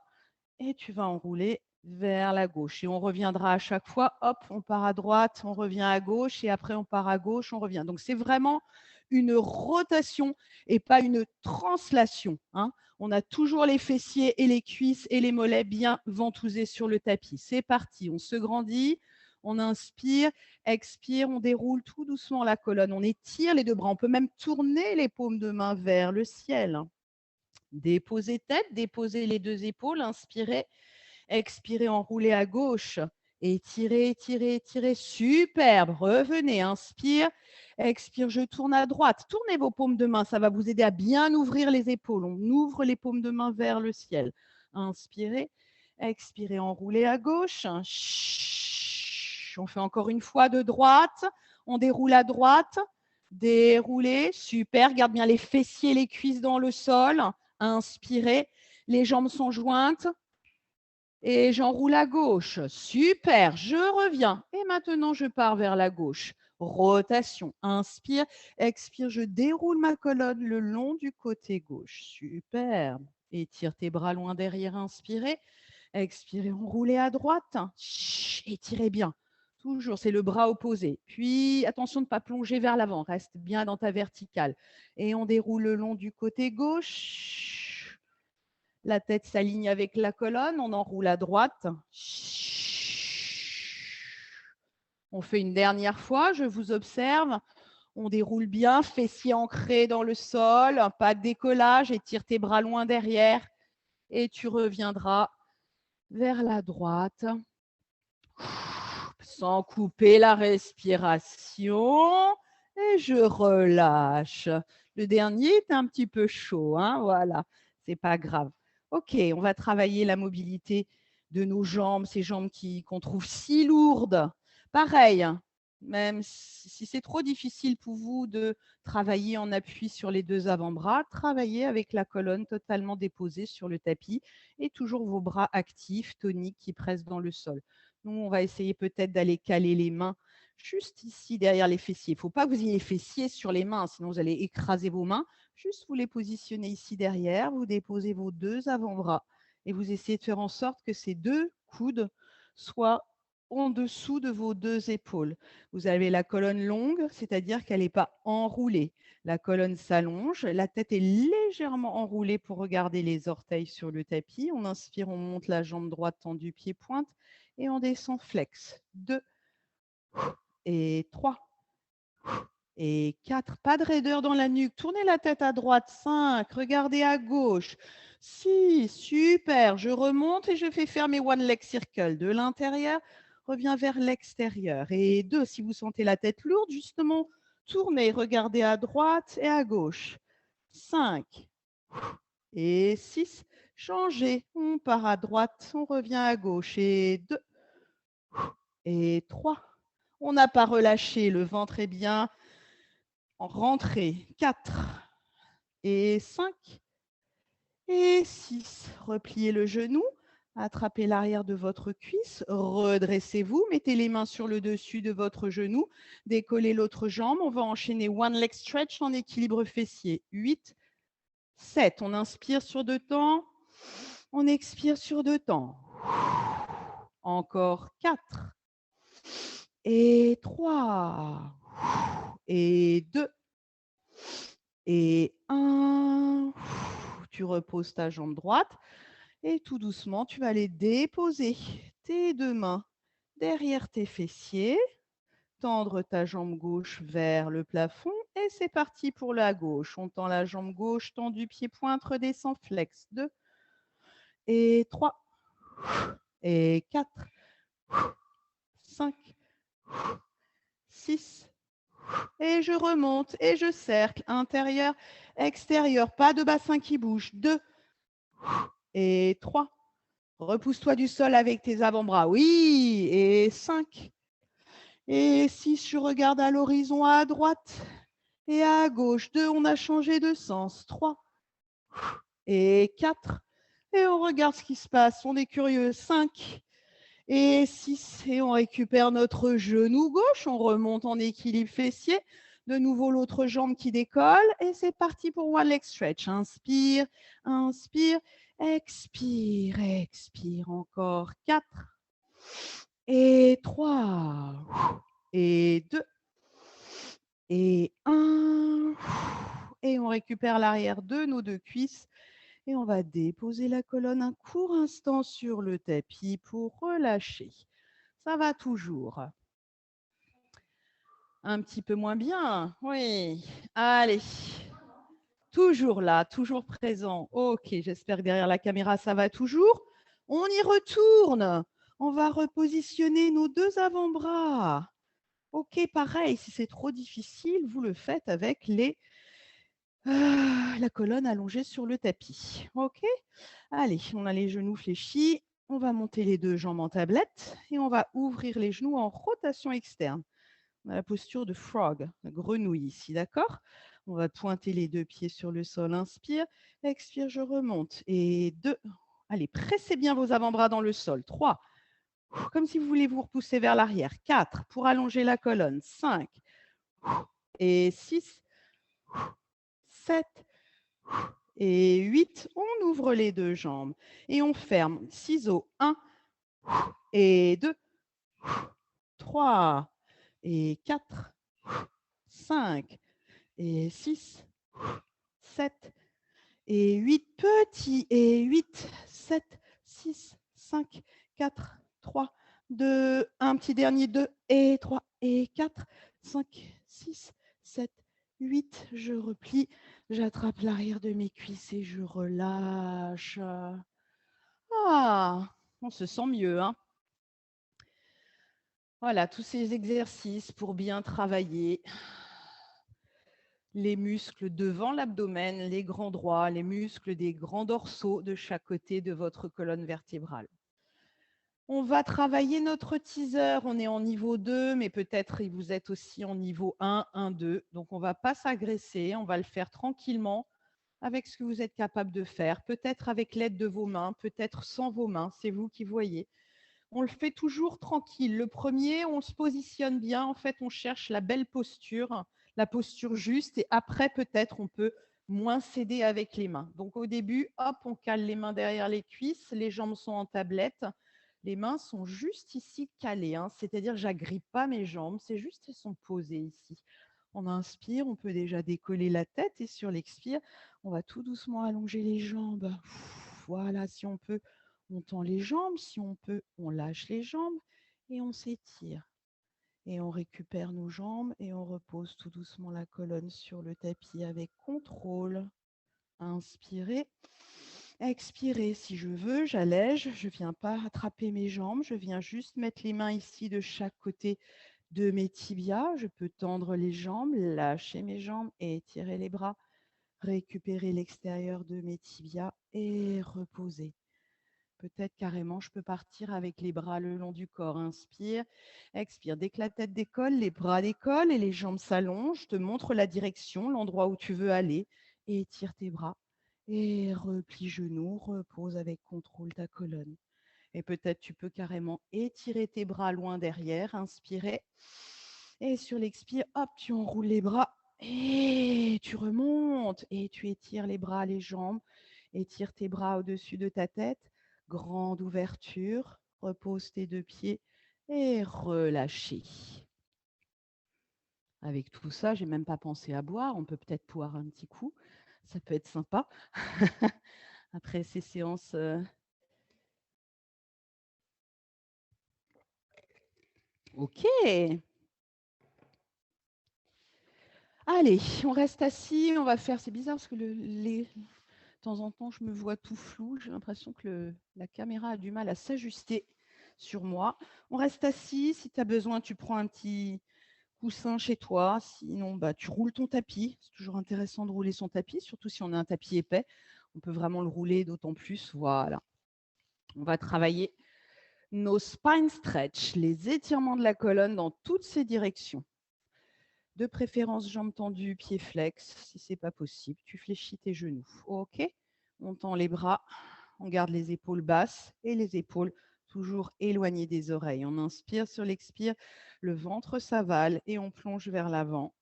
et tu vas enrouler vers la gauche. Et on reviendra à chaque fois, hop, on part à droite, on revient à gauche, et après on part à gauche, on revient. Donc c'est vraiment une rotation et pas une translation. On a toujours les fessiers et les cuisses et les mollets bien ventousés sur le tapis. C'est parti, on se grandit, on inspire, expire, on déroule tout doucement la colonne, on étire les 2 bras, on peut même tourner les paumes de main vers le ciel. Déposez tête, déposez les 2 épaules, inspirez, expirez, enroulez à gauche, étirez, étirez, étirez, superbe, revenez, inspire, expire, je tourne à droite, tournez vos paumes de main, ça va vous aider à bien ouvrir les épaules, on ouvre les paumes de main vers le ciel, inspirez, expirez, enroulez à gauche, gauche. On fait encore une fois de droite. On déroule à droite. Dérouler. Super. Garde bien les fessiers et les cuisses dans le sol. Inspirez. Les jambes sont jointes. Et j'enroule à gauche. Super. Je reviens. Et maintenant, je pars vers la gauche. Rotation. Inspire. Expire. Je déroule ma colonne le long du côté gauche. Super. Étire tes bras loin derrière. Inspirez. Expirez, enroulez à droite. Étirez bien. Toujours, c'est le bras opposé. Puis, attention de ne pas plonger vers l'avant. Reste bien dans ta verticale. Et on déroule le long du côté gauche. La tête s'aligne avec la colonne. On enroule à droite. On fait une dernière fois. Je vous observe. On déroule bien, fessiers ancrés dans le sol. Pas de décollage. Étire tes bras loin derrière. Et tu reviendras vers la droite, sans couper la respiration, et je relâche. Le dernier est un petit peu chaud, hein, voilà, c'est pas grave. Ok, on va travailler la mobilité de nos jambes, ces jambes qu'on trouve si lourdes. Pareil, même si c'est trop difficile pour vous de travailler en appui sur les deux avant-bras, travaillez avec la colonne totalement déposée sur le tapis et toujours vos bras actifs, toniques, qui pressent dans le sol. Nous, on va essayer peut-être d'aller caler les mains juste ici derrière les fessiers. Il ne faut pas que vous ayez les fessiers sur les mains, sinon vous allez écraser vos mains. Juste vous les positionnez ici derrière, vous déposez vos deux avant-bras et vous essayez de faire en sorte que ces deux coudes soient en dessous de vos deux épaules. Vous avez la colonne longue, c'est-à-dire qu'elle n'est pas enroulée. La colonne s'allonge, la tête est légèrement enroulée pour regarder les orteils sur le tapis. On inspire, on monte la jambe droite tendue, pied pointe, et on descend flex. 2 et 3 et 4. Pas de raideur dans la nuque. Tournez la tête à droite. 5. Regardez à gauche. 6. Super. Je remonte et je fais faire mes one leg circle. De l'intérieur, reviens vers l'extérieur. Et 2. Si vous sentez la tête lourde, justement, tournez. Regardez à droite et à gauche. 5. Et 6. Changez. On part à droite. On revient à gauche. Et 2. Et 3. On n'a pas relâché. Le ventre est bien rentré. 4 et 5 et 6. Repliez le genou, attrapez l'arrière de votre cuisse, redressez-vous, mettez les mains sur le dessus de votre genou, décollez l'autre jambe. On va enchaîner one leg stretch en équilibre fessier. 8, 7. On inspire sur 2 temps, on expire sur 2 temps. Encore 4 et 3 et 2 et 1. Tu reposes ta jambe droite et tout doucement, tu vas aller déposer tes deux mains derrière tes fessiers, tendre ta jambe gauche vers le plafond et c'est parti pour la gauche. On tend la jambe gauche, tendue, pied pointe, redescend, flex. 2 et 3 et 4, 5, 6. Et je remonte et je cercle. Intérieur, extérieur. Pas de bassin qui bouge. 2 et 3. Repousse-toi du sol avec tes avant-bras. Oui. Et 5. Et 6. Je regarde à l'horizon à droite et à gauche. 2. On a changé de sens. 3 et 4. Et on regarde ce qui se passe. On est curieux. 5 et 6. Et on récupère notre genou gauche. On remonte en équilibre fessier. De nouveau, l'autre jambe qui décolle. Et c'est parti pour one leg stretch. Inspire, inspire, expire, expire. Encore 4 et 3 et 2 et 1. Et on récupère l'arrière de nos deux cuisses. Et on va déposer la colonne un court instant sur le tapis pour relâcher. Ça va toujours. Un petit peu moins bien. Oui. Allez. Toujours là, toujours présent. Ok, j'espère que derrière la caméra, ça va toujours. On y retourne. On va repositionner nos deux avant-bras. Ok, pareil, si c'est trop difficile, vous le faites avec la colonne allongée sur le tapis. Ok. Allez, on a les genoux fléchis. On va monter les 2 jambes en tablette et on va ouvrir les genoux en rotation externe. On a la posture de frog, la grenouille ici, d'accord? On va pointer les 2 pieds sur le sol, inspire, expire, je remonte et 2. Allez, pressez bien vos avant-bras dans le sol. 3, comme si vous voulez vous repousser vers l'arrière. 4, pour allonger la colonne. 5 et 6, 7 et 8. On ouvre les 2 jambes et on ferme. Ciseaux, 1 et 2, 3 et 4, 5 et 6, 7 et 8. Petit et 8, 7, 6, 5, 4, 3, 2, un petit dernier 2 et 3 et 4, 5, 6, 7, 8. Je replie, j'attrape l'arrière de mes cuisses et je relâche. Ah, on se sent mieux, hein? Voilà, tous ces exercices pour bien travailler les muscles devant l'abdomen, les grands droits, les muscles des grands dorsaux de chaque côté de votre colonne vertébrale. On va travailler notre teaser. On est en niveau 2, mais peut-être vous êtes aussi en niveau 1, 1, 2. Donc, on ne va pas s'agresser. On va le faire tranquillement avec ce que vous êtes capable de faire. Peut-être avec l'aide de vos mains, peut-être sans vos mains. C'est vous qui voyez. On le fait toujours tranquille. Le premier, on se positionne bien. En fait, on cherche la belle posture, la posture juste. Et après, peut-être, on peut moins s'aider avec les mains. Donc, au début, hop, on cale les mains derrière les cuisses. Les jambes sont en tablette. Les mains sont juste ici calées. Hein. C'est-à-dire, j'agrippe pas mes jambes. C'est juste, elles sont posées ici. On inspire, on peut déjà décoller la tête. Et sur l'expire, on va tout doucement allonger les jambes. Voilà, si on peut, on tend les jambes, si on peut, on lâche les jambes et on s'étire. Et on récupère nos jambes et on repose tout doucement la colonne sur le tapis avec contrôle. Inspirez, expirez. Si je veux, j'allège. Je ne viens pas attraper mes jambes. Je viens juste mettre les mains ici de chaque côté de mes tibias. Je peux tendre les jambes, lâcher mes jambes et étirer les bras. Récupérer l'extérieur de mes tibias et reposer. Peut-être carrément, je peux partir avec les bras le long du corps. Inspire, expire. Dès que la tête décolle, les bras décollent et les jambes s'allongent. Je te montre la direction, l'endroit où tu veux aller. Et étire tes bras. Et replie genoux, repose avec contrôle ta colonne. Et peut-être tu peux carrément étirer tes bras loin derrière. Inspirez. Et sur l'expire, hop, tu enroules les bras. Et tu remontes. Et tu étires les bras, les jambes. Étire tes bras au-dessus de ta tête. Grande ouverture, repose tes 2 pieds et relâchez. Avec tout ça, j'ai même pas pensé à boire. On peut peut-être boire un petit coup. Ça peut être sympa. Après ces séances. Ok. Allez, on reste assis. On va faire. C'est bizarre parce que de temps en temps, je me vois tout flou. J'ai l'impression que la caméra a du mal à s'ajuster sur moi. On reste assis. Si tu as besoin, tu prends un petit coussin chez toi. Sinon, tu roules ton tapis. C'est toujours intéressant de rouler son tapis, surtout si on a un tapis épais. On peut vraiment le rouler d'autant plus. Voilà. On va travailler nos spine stretch, les étirements de la colonne dans toutes ces directions. De préférence, jambes tendues, pieds flex. Si ce n'est pas possible, tu fléchis tes genoux. OK. On tend les bras. On garde les épaules basses et les épaules toujours éloignées des oreilles. On inspire sur l'expire, le ventre s'avale et on plonge vers l'avant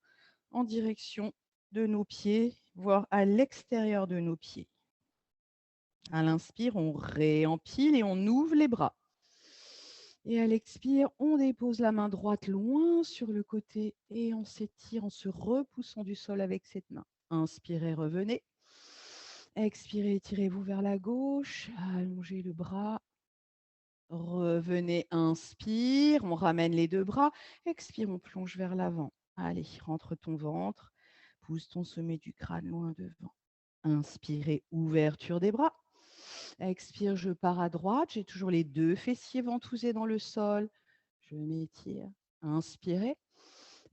en direction de nos pieds, voire à l'extérieur de nos pieds. À l'inspire, on réempile et on ouvre les bras. Et à l'expire, on dépose la main droite loin sur le côté et on s'étire en se repoussant du sol avec cette main. Inspirez, revenez. Expirez, étirez-vous vers la gauche. Allongez le bras. Revenez, inspire. On ramène les 2 bras. Expire, on plonge vers l'avant. Allez, rentre ton ventre. Pousse ton sommet du crâne loin devant. Inspirez, ouverture des bras. Expire, je pars à droite. J'ai toujours les 2 fessiers ventousés dans le sol. Je m'étire. Inspirez.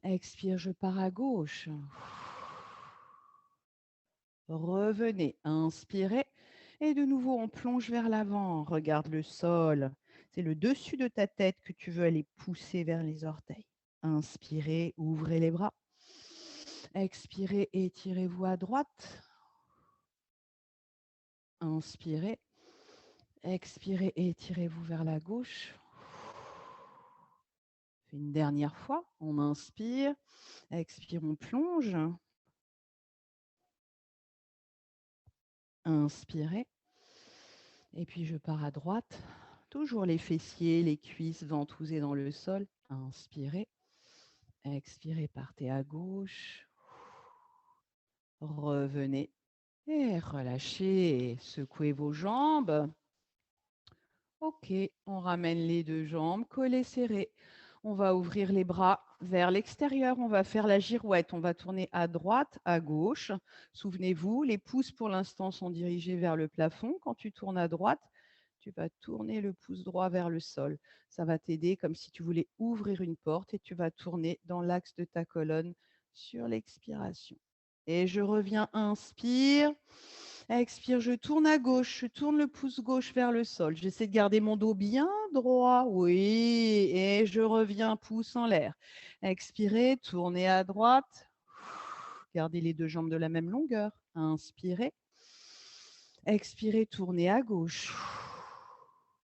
Expire, je pars à gauche. Revenez. Inspirez. Et de nouveau, on plonge vers l'avant. Regarde le sol. C'est le dessus de ta tête que tu veux aller pousser vers les orteils. Inspirez, ouvrez les bras. Expirez, étirez-vous à droite. Inspirez. Expirez, étirez-vous vers la gauche. Une dernière fois, on inspire. Expire, on plonge. Inspirez. Et puis je pars à droite. Toujours les fessiers, les cuisses ventousées dans le sol. Inspirez. Expirez, partez à gauche. Revenez. Et relâchez. Secouez vos jambes. Ok, on ramène les deux jambes, collées serrées. On va ouvrir les bras vers l'extérieur. On va faire la girouette. On va tourner à droite, à gauche. Souvenez-vous, les pouces pour l'instant sont dirigés vers le plafond. Quand tu tournes à droite, tu vas tourner le pouce droit vers le sol. Ça va t'aider comme si tu voulais ouvrir une porte et tu vas tourner dans l'axe de ta colonne sur l'expiration. Et je reviens, inspire. Expire, je tourne à gauche, je tourne le pouce gauche vers le sol. J'essaie de garder mon dos bien droit. Oui, et je reviens, pouce en l'air. Expirez, tournez à droite. Gardez les deux jambes de la même longueur. Inspirez. Expirez, tournez à gauche.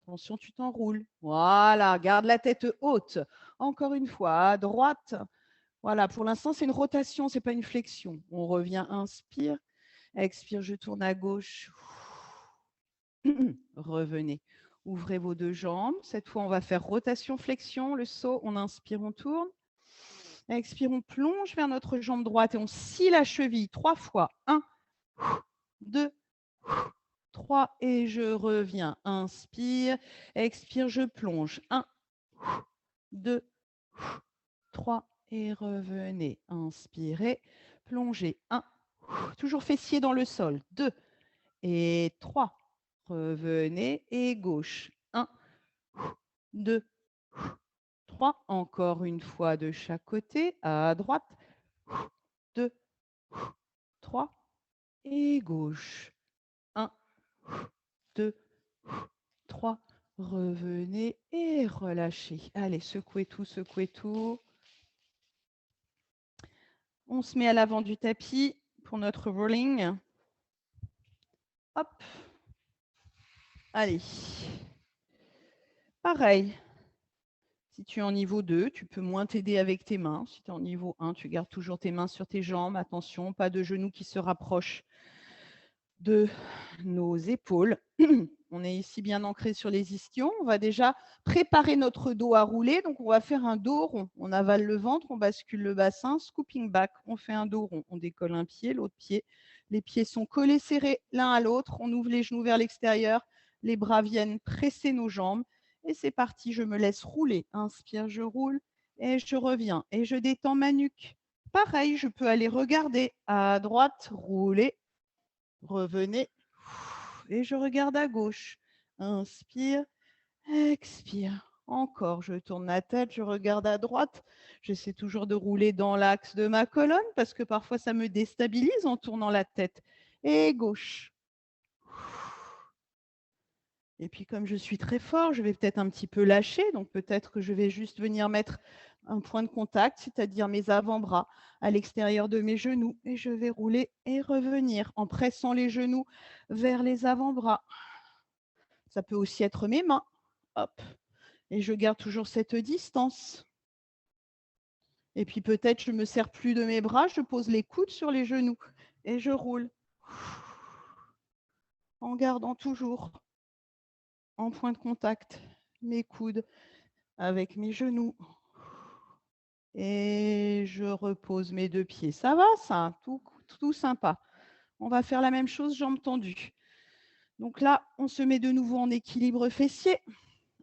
Attention, tu t'enroules. Voilà, garde la tête haute. Encore une fois, à droite. Voilà, pour l'instant, c'est une rotation, ce n'est pas une flexion. On revient, inspire. Expire, je tourne à gauche. Revenez. Ouvrez vos deux jambes. Cette fois, on va faire rotation-flexion. Le saut, on inspire, on tourne. Expire, on plonge vers notre jambe droite et on scie la cheville 3 fois. 1, 2, 3 et je reviens. Inspire. Expire, je plonge. 1, 2, 3 et revenez. Inspirez. Plongez. 1, toujours fessier dans le sol. 2 et 3. Revenez et gauche. 1, 2, 3. Encore une fois de chaque côté. À droite. 2, 3. Et gauche. 1, 2, 3. Revenez et relâchez. Allez, secouez tout, secouez tout. On se met à l'avant du tapis pour notre rolling. Hop. Allez. Pareil. Si tu es en niveau 2, tu peux moins t'aider avec tes mains. Si tu es en niveau 1, tu gardes toujours tes mains sur tes jambes. Attention, pas de genoux qui se rapprochent de nos épaules. On est ici bien ancré sur les ischions. On va déjà préparer notre dos à rouler. Donc, on va faire un dos rond. On avale le ventre, on bascule le bassin, scooping back. On fait un dos rond. On décolle un pied, l'autre pied. Les pieds sont collés, serrés l'un à l'autre. On ouvre les genoux vers l'extérieur. Les bras viennent presser nos jambes. Et c'est parti, je me laisse rouler. Inspire, je roule et je reviens. Et je détends ma nuque. Pareil, je peux aller regarder à droite, rouler. Revenez et je regarde à gauche. Inspire, expire. Encore, je tourne la tête, je regarde à droite. J'essaie toujours de rouler dans l'axe de ma colonne parce que parfois ça me déstabilise en tournant la tête. Et gauche. Et puis comme je suis très fort, je vais peut-être un petit peu lâcher. Donc peut-être que je vais juste venir mettre un point de contact, c'est-à-dire mes avant-bras à l'extérieur de mes genoux. Et je vais rouler et revenir en pressant les genoux vers les avant-bras. Ça peut aussi être mes mains. Hop. Et je garde toujours cette distance. Et puis peut-être je ne me sers plus de mes bras, je pose les coudes sur les genoux et je roule. En gardant toujours en point de contact mes coudes avec mes genoux. Et je repose mes deux pieds. Ça va, ça, tout sympa. On va faire la même chose, jambes tendues. Donc là, on se met de nouveau en équilibre fessier.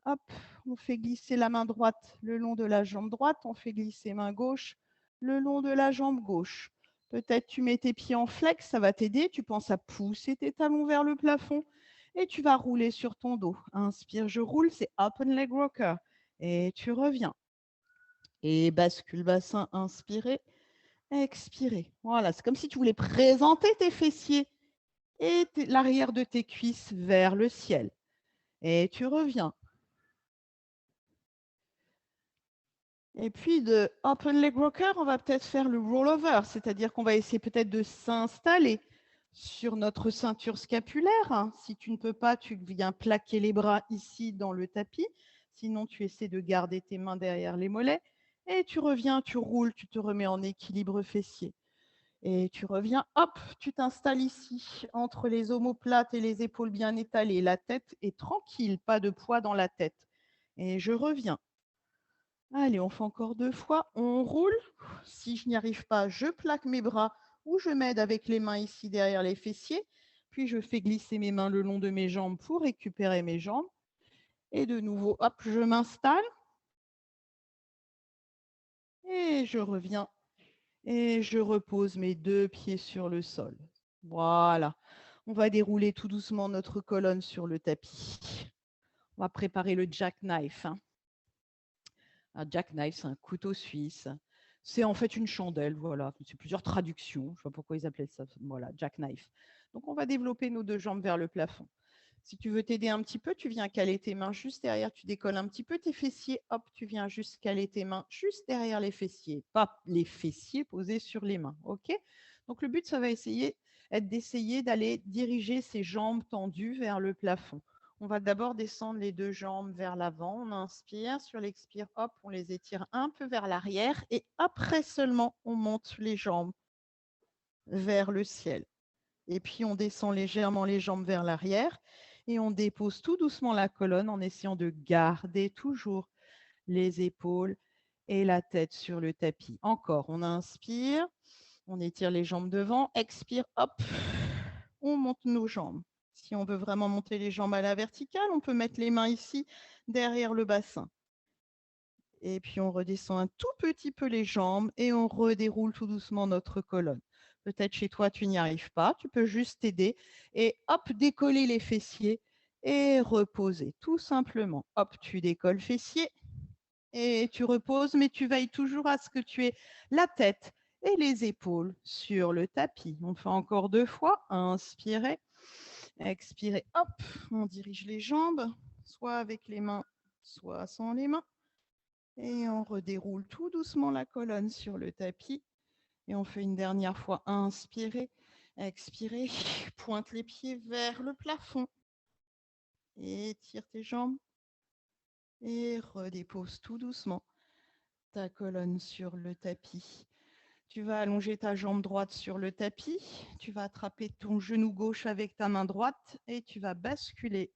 Hop, on fait glisser la main droite le long de la jambe droite. On fait glisser main gauche le long de la jambe gauche. Peut-être tu mets tes pieds en flex, ça va t'aider. Tu penses à pousser tes talons vers le plafond et tu vas rouler sur ton dos. Inspire, je roule, c'est open leg rocker. Et tu reviens. Et bascule bassin, inspirez, expirez. Voilà, c'est comme si tu voulais présenter tes fessiers et l'arrière de tes cuisses vers le ciel. Et tu reviens. Et puis de open leg rocker, on va peut-être faire le rollover, c'est-à-dire qu'on va essayer peut-être de s'installer sur notre ceinture scapulaire. Si tu ne peux pas, tu viens plaquer les bras ici dans le tapis. Sinon, tu essaies de garder tes mains derrière les mollets. Et tu reviens, tu roules, tu te remets en équilibre fessier. Et tu reviens, hop, tu t'installes ici, entre les omoplates et les épaules bien étalées. La tête est tranquille, pas de poids dans la tête. Et je reviens. Allez, on fait encore 2 fois. On roule. Si je n'y arrive pas, je plaque mes bras ou je m'aide avec les mains ici derrière les fessiers. Puis je fais glisser mes mains le long de mes jambes pour récupérer mes jambes. Et de nouveau, hop, je m'installe. Et je reviens. Et je repose mes 2 pieds sur le sol. Voilà. On va dérouler tout doucement notre colonne sur le tapis. On va préparer le jackknife. Un jackknife, c'est un couteau suisse. C'est en fait une chandelle, voilà. C'est plusieurs traductions. Je ne sais pas pourquoi ils appelaient ça. Voilà, jackknife. Donc, on va développer nos 2 jambes vers le plafond. Si tu veux t'aider un petit peu, tu viens caler tes mains juste derrière. Tu décolles un petit peu tes fessiers. Hop, tu viens juste caler tes mains juste derrière les fessiers. Pas les fessiers posés sur les mains. OK? Donc, le but, ça va être d'essayer d'aller diriger ses jambes tendues vers le plafond. On va d'abord descendre les 2 jambes vers l'avant. On inspire. Sur l'expire, hop, on les étire un peu vers l'arrière. Et après seulement, on monte les jambes vers le ciel. Et puis, on descend légèrement les jambes vers l'arrière. Et on dépose tout doucement la colonne en essayant de garder toujours les épaules et la tête sur le tapis. Encore, on inspire. On étire les jambes devant. Expire, hop, on monte nos jambes. Si on veut vraiment monter les jambes à la verticale, on peut mettre les mains ici derrière le bassin. Et puis on redescend un tout petit peu les jambes et on redéroule tout doucement notre colonne. Peut-être chez toi, tu n'y arrives pas, tu peux juste t'aider et hop, décoller les fessiers et reposer, tout simplement. Hop, tu décolles fessiers et tu reposes, mais tu veilles toujours à ce que tu aies la tête et les épaules sur le tapis. On fait encore 2 fois. Inspirez, expirez, hop, on dirige les jambes, soit avec les mains, soit sans les mains. Et on redéroule tout doucement la colonne sur le tapis. Et on fait une dernière fois. Inspirez, expirez, pointe les pieds vers le plafond. Étire tes jambes et redépose tout doucement ta colonne sur le tapis. Tu vas allonger ta jambe droite sur le tapis. Tu vas attraper ton genou gauche avec ta main droite et tu vas basculer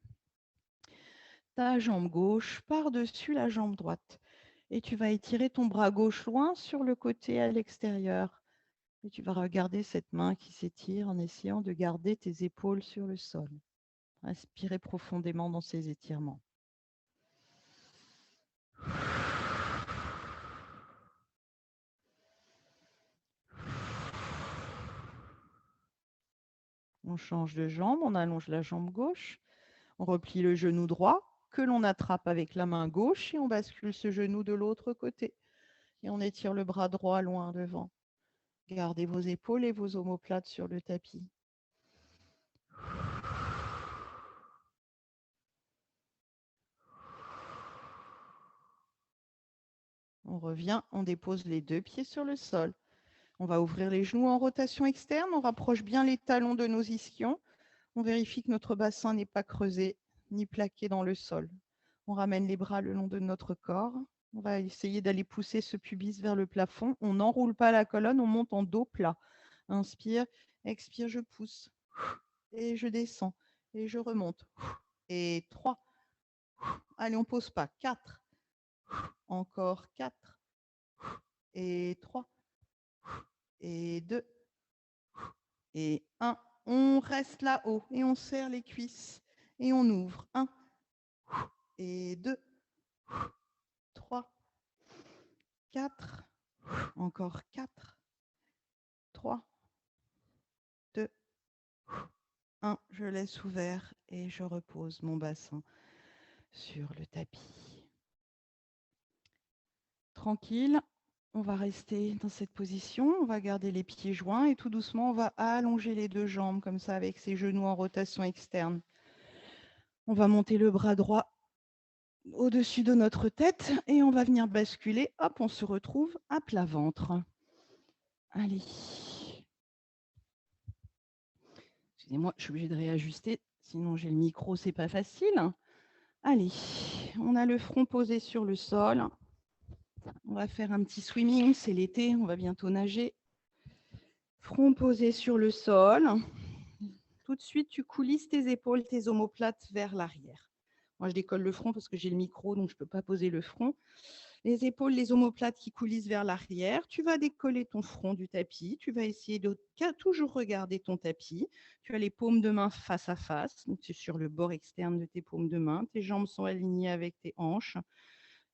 ta jambe gauche par-dessus la jambe droite. Et tu vas étirer ton bras gauche loin sur le côté à l'extérieur. Et tu vas regarder cette main qui s'étire en essayant de garder tes épaules sur le sol. Inspirez profondément dans ces étirements. On change de jambe, on allonge la jambe gauche, on replie le genou droit que l'on attrape avec la main gauche et on bascule ce genou de l'autre côté. Et on étire le bras droit loin devant. Gardez vos épaules et vos omoplates sur le tapis. On revient, on dépose les 2 pieds sur le sol. On va ouvrir les genoux en rotation externe, on rapproche bien les talons de nos ischions. On vérifie que notre bassin n'est pas creusé ni plaqué dans le sol. On ramène les bras le long de notre corps. On va essayer d'aller pousser ce pubis vers le plafond. On n'enroule pas la colonne, on monte en dos plat. Inspire, expire, je pousse. Et je descends. Et je remonte. Et 3. Allez, on ne pose pas. 4. Encore 4. Et 3. Et 2. Et 1. On reste là-haut et on serre les cuisses. Et on ouvre. 1. Et 2. 3. 4. Encore 4. 3. 2. 1. Je laisse ouvert et je repose mon bassin sur le tapis. Tranquille. On va rester dans cette position, on va garder les pieds joints et tout doucement, on va allonger les deux jambes comme ça avec ses genoux en rotation externe. On va monter le bras droit au-dessus de notre tête et on va venir basculer. Hop, on se retrouve à plat ventre. Allez. Excusez-moi, je suis obligée de réajuster, sinon j'ai le micro, c'est pas facile. Allez, on a le front posé sur le sol. On va faire un petit swimming, c'est l'été, on va bientôt nager. Front posé sur le sol. Tout de suite, tu coulisses tes épaules, tes omoplates vers l'arrière. Moi, je décolle le front parce que j'ai le micro, donc je ne peux pas poser le front. Les épaules, les omoplates qui coulissent vers l'arrière. Tu vas décoller ton front du tapis. Tu vas essayer de toujours regarder ton tapis. Tu as les paumes de main face à face. Donc, c'est sur le bord externe de tes paumes de main. Tes jambes sont alignées avec tes hanches.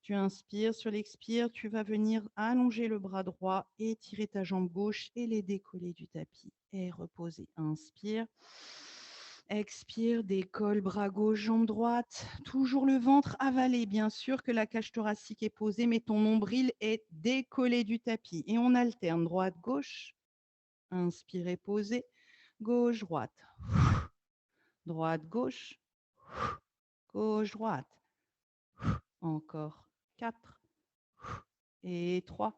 Tu inspires. Sur l'expire, tu vas venir allonger le bras droit, étirer ta jambe gauche et les décoller du tapis. Et reposer. Inspire. Expire, décolle, bras gauche, jambe droite. Toujours le ventre avalé, bien sûr que la cage thoracique est posée, mais ton nombril est décollé du tapis. Et on alterne droite-gauche. Inspirez, posez. Gauche-droite. Droite-gauche. Gauche-droite. Encore 4. Et 3.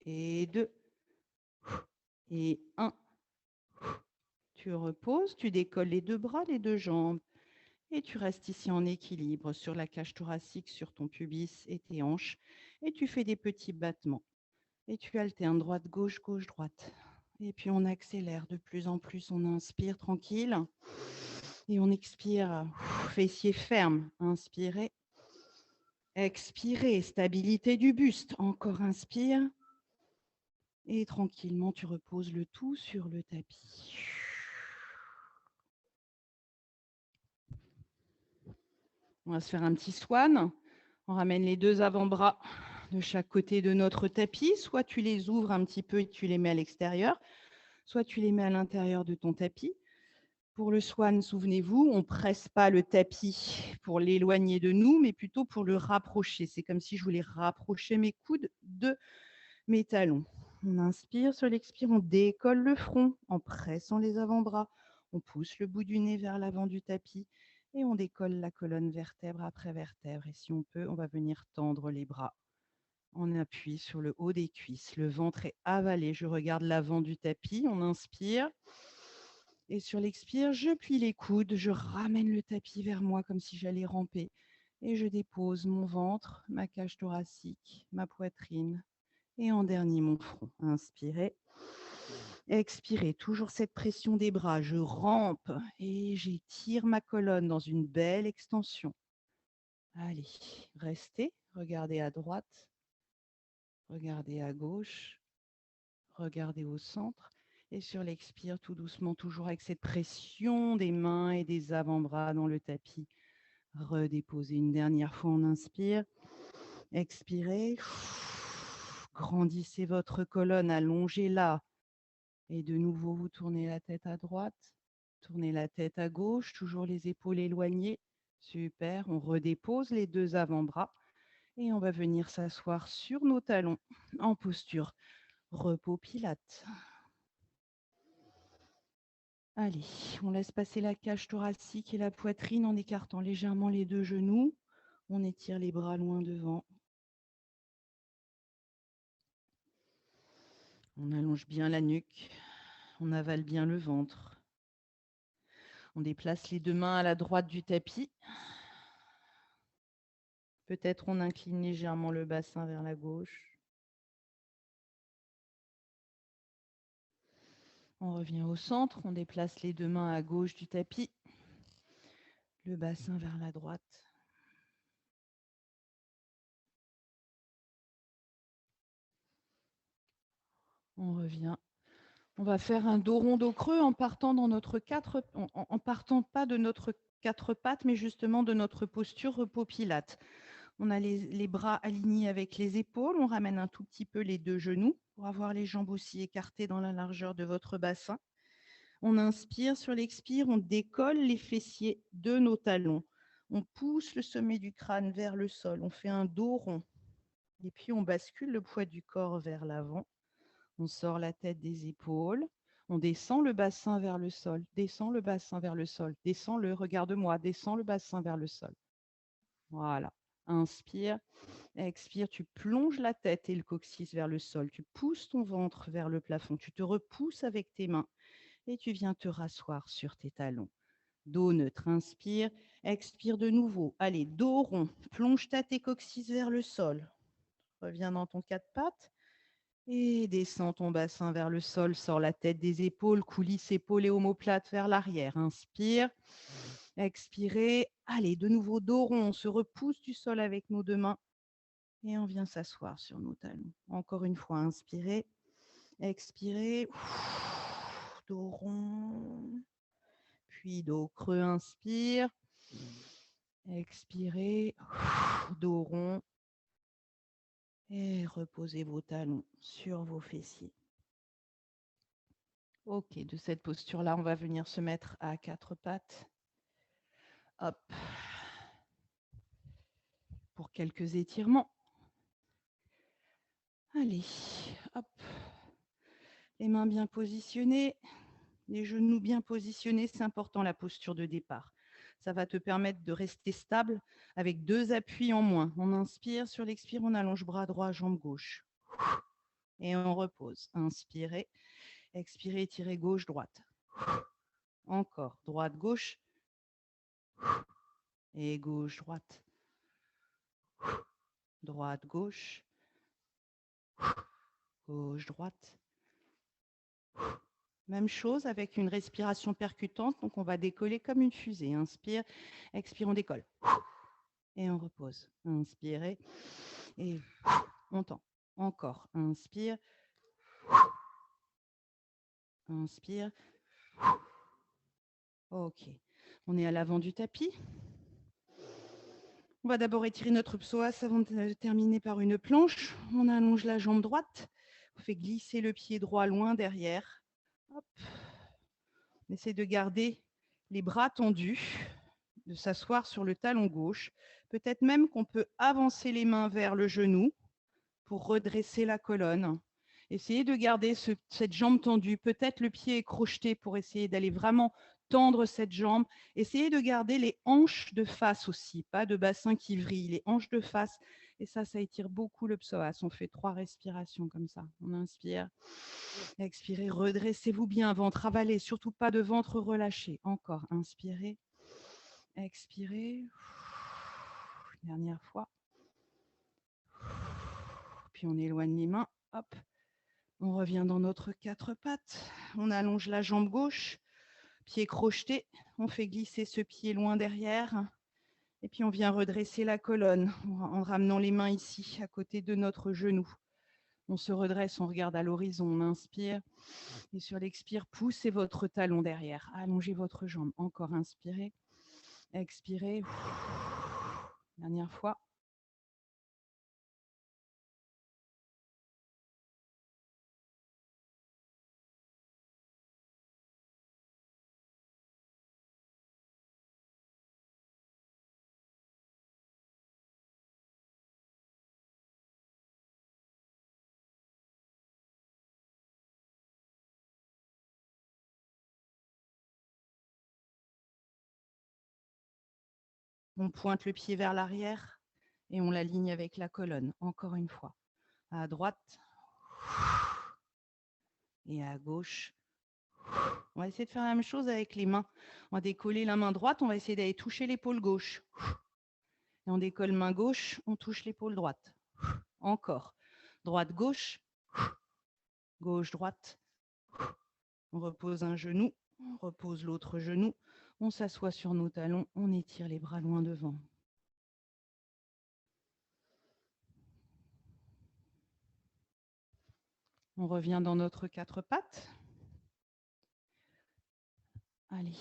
Et 2. Et 1. Tu reposes, tu décolles les deux bras, les deux jambes. Et tu restes ici en équilibre sur la cage thoracique, sur ton pubis et tes hanches. Et tu fais des petits battements. Et tu alternes droite-gauche, gauche-droite. Et puis on accélère de plus en plus. On inspire tranquille. Et on expire. Fessiers fermes. Inspirez. Expirez. Stabilité du buste. Encore inspire. Et tranquillement, tu reposes le tout sur le tapis. On va se faire un petit swan. On ramène les deux avant-bras de chaque côté de notre tapis. Soit tu les ouvres un petit peu et tu les mets à l'extérieur, soit tu les mets à l'intérieur de ton tapis. Pour le swan, souvenez-vous, on ne presse pas le tapis pour l'éloigner de nous, mais plutôt pour le rapprocher. C'est comme si je voulais rapprocher mes coudes de mes talons. On inspire, sur l'expire, on décolle le front en pressant les avant-bras. On pousse le bout du nez vers l'avant du tapis et on décolle la colonne vertèbre après vertèbre. Et si on peut, on va venir tendre les bras. On appuie sur le haut des cuisses. Le ventre est avalé. Je regarde l'avant du tapis. On inspire. Et sur l'expire, je plie les coudes. Je ramène le tapis vers moi comme si j'allais ramper. Et je dépose mon ventre, ma cage thoracique, ma poitrine. Et en dernier, mon front. Inspirez. Expirez. Toujours cette pression des bras. Je rampe et j'étire ma colonne dans une belle extension. Allez, restez. Regardez à droite. Regardez à gauche. Regardez au centre. Et sur l'expire, tout doucement, toujours avec cette pression des mains et des avant-bras dans le tapis. Redéposez une dernière fois. On inspire. Expirez. Grandissez votre colonne. Allongez-la. Et de nouveau, vous tournez la tête à droite. Tournez la tête à gauche. Toujours les épaules éloignées. Super. On redépose les deux avant-bras. Et on va venir s'asseoir sur nos talons en posture repos pilate. Allez, on laisse passer la cage thoracique et la poitrine en écartant légèrement les deux genoux. On étire les bras loin devant. On allonge bien la nuque. On avale bien le ventre. On déplace les deux mains à la droite du tapis. Peut-être on incline légèrement le bassin vers la gauche. On revient au centre. On déplace les deux mains à gauche du tapis. Le bassin vers la droite. On revient. On va faire un dos rond, dos creux en partant en partant pas de notre quatre pattes, mais justement de notre posture repos pilate. On a les bras alignés avec les épaules. On ramène un tout petit peu les deux genoux pour avoir les jambes aussi écartées dans la largeur de votre bassin. On inspire, sur l'expire, on décolle les fessiers de nos talons. On pousse le sommet du crâne vers le sol. On fait un dos rond. Et puis, on bascule le poids du corps vers l'avant. On sort la tête des épaules. On descend le bassin vers le sol. Descend le bassin vers le sol. Descend le, regarde-moi, descend le bassin vers le sol. Voilà. Inspire. Expire. Tu plonges la tête et le coccyx vers le sol. Tu pousses ton ventre vers le plafond. Tu te repousses avec tes mains et tu viens te rasseoir sur tes talons. Dos neutre, inspire, expire de nouveau. Allez, dos rond, plonge ta tes coccyx vers le sol. Reviens dans ton quatre pattes et descends ton bassin vers le sol. Sors la tête des épaules, coulisse épaules et omoplate vers l'arrière. Inspire, expirez. Allez, de nouveau dos rond, on se repousse du sol avec nos deux mains et on vient s'asseoir sur nos talons. Encore une fois, inspirez, expirez, dos rond. Puis dos creux, inspire. Expirez, dos rond. Et reposez vos talons sur vos fessiers. Ok, de cette posture-là, on va venir se mettre à quatre pattes. Hop. Pour quelques étirements. Allez, hop. Les mains bien positionnées. Les genoux bien positionnés, c'est important la posture de départ. Ça va te permettre de rester stable avec deux appuis en moins. On inspire, sur l'expire, on allonge bras droit, jambe gauche. Et on repose. Inspirez, expirez, étirez gauche, droite. Encore, droite, gauche. Et gauche, droite. Droite, gauche. Gauche, droite. Même chose avec une respiration percutante. Donc, on va décoller comme une fusée. Inspire, expire, on décolle. Et on repose. Inspirez. Et on tend. Encore. Inspire. Inspire. Ok. On est à l'avant du tapis. On va d'abord étirer notre psoas avant de terminer par une planche. On allonge la jambe droite. On fait glisser le pied droit loin derrière. Hop. On essaie de garder les bras tendus, de s'asseoir sur le talon gauche. Peut-être même qu'on peut avancer les mains vers le genou pour redresser la colonne. Essayez de garder cette jambe tendue. Peut-être le pied est crocheté pour essayer d'aller vraiment tendre cette jambe. Essayez de garder les hanches de face aussi, pas de bassin qui vrille, les hanches de face. Et ça étire beaucoup le psoas. On fait 3 respirations comme ça. On inspire, expirez, redressez-vous bien, ventre avalé, surtout pas de ventre relâché. Encore, inspirez, expirez. Dernière fois. Puis on éloigne les mains. Hop. On revient dans notre quatre pattes. On allonge la jambe gauche, pied crocheté. On fait glisser ce pied loin derrière. Et puis on vient redresser la colonne en ramenant les mains ici, à côté de notre genou. On se redresse, on regarde à l'horizon, on inspire. Et sur l'expire, poussez votre talon derrière. Allongez votre jambe. Encore, inspirez. Expirez. Dernière fois. On pointe le pied vers l'arrière et on l'aligne avec la colonne. Encore une fois. À droite et à gauche. On va essayer de faire la même chose avec les mains. On va décoller la main droite, on va essayer d'aller toucher l'épaule gauche. Et on décolle main gauche, on touche l'épaule droite. Encore. Droite, gauche. Gauche, droite. On repose un genou, on repose l'autre genou. On s'assoit sur nos talons, on étire les bras loin devant. On revient dans notre quatre pattes. Allez.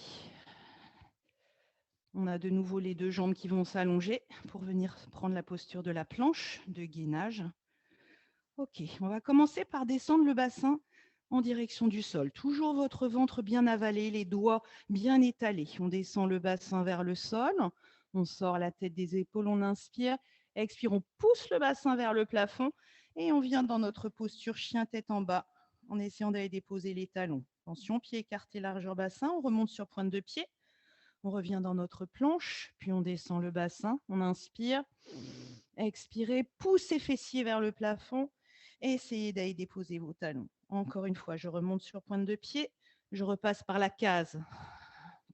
On a de nouveau les deux jambes qui vont s'allonger pour venir prendre la posture de la planche de gainage. Ok, on va commencer par descendre le bassin en direction du sol. Toujours votre ventre bien avalé, les doigts bien étalés. On descend le bassin vers le sol, on sort la tête des épaules, on inspire Expire, on pousse le bassin vers le plafond et on vient dans notre posture chien tête en bas en essayant d'aller déposer les talons. Attention, pied écarté, largeur bassin, on remonte sur pointe de pied. On revient dans notre planche, puis on descend le bassin, on inspire, expirez, poussez fessiers vers le plafond et essayez d'aller déposer vos talons. Encore une fois, je remonte sur pointe de pied, je repasse par la case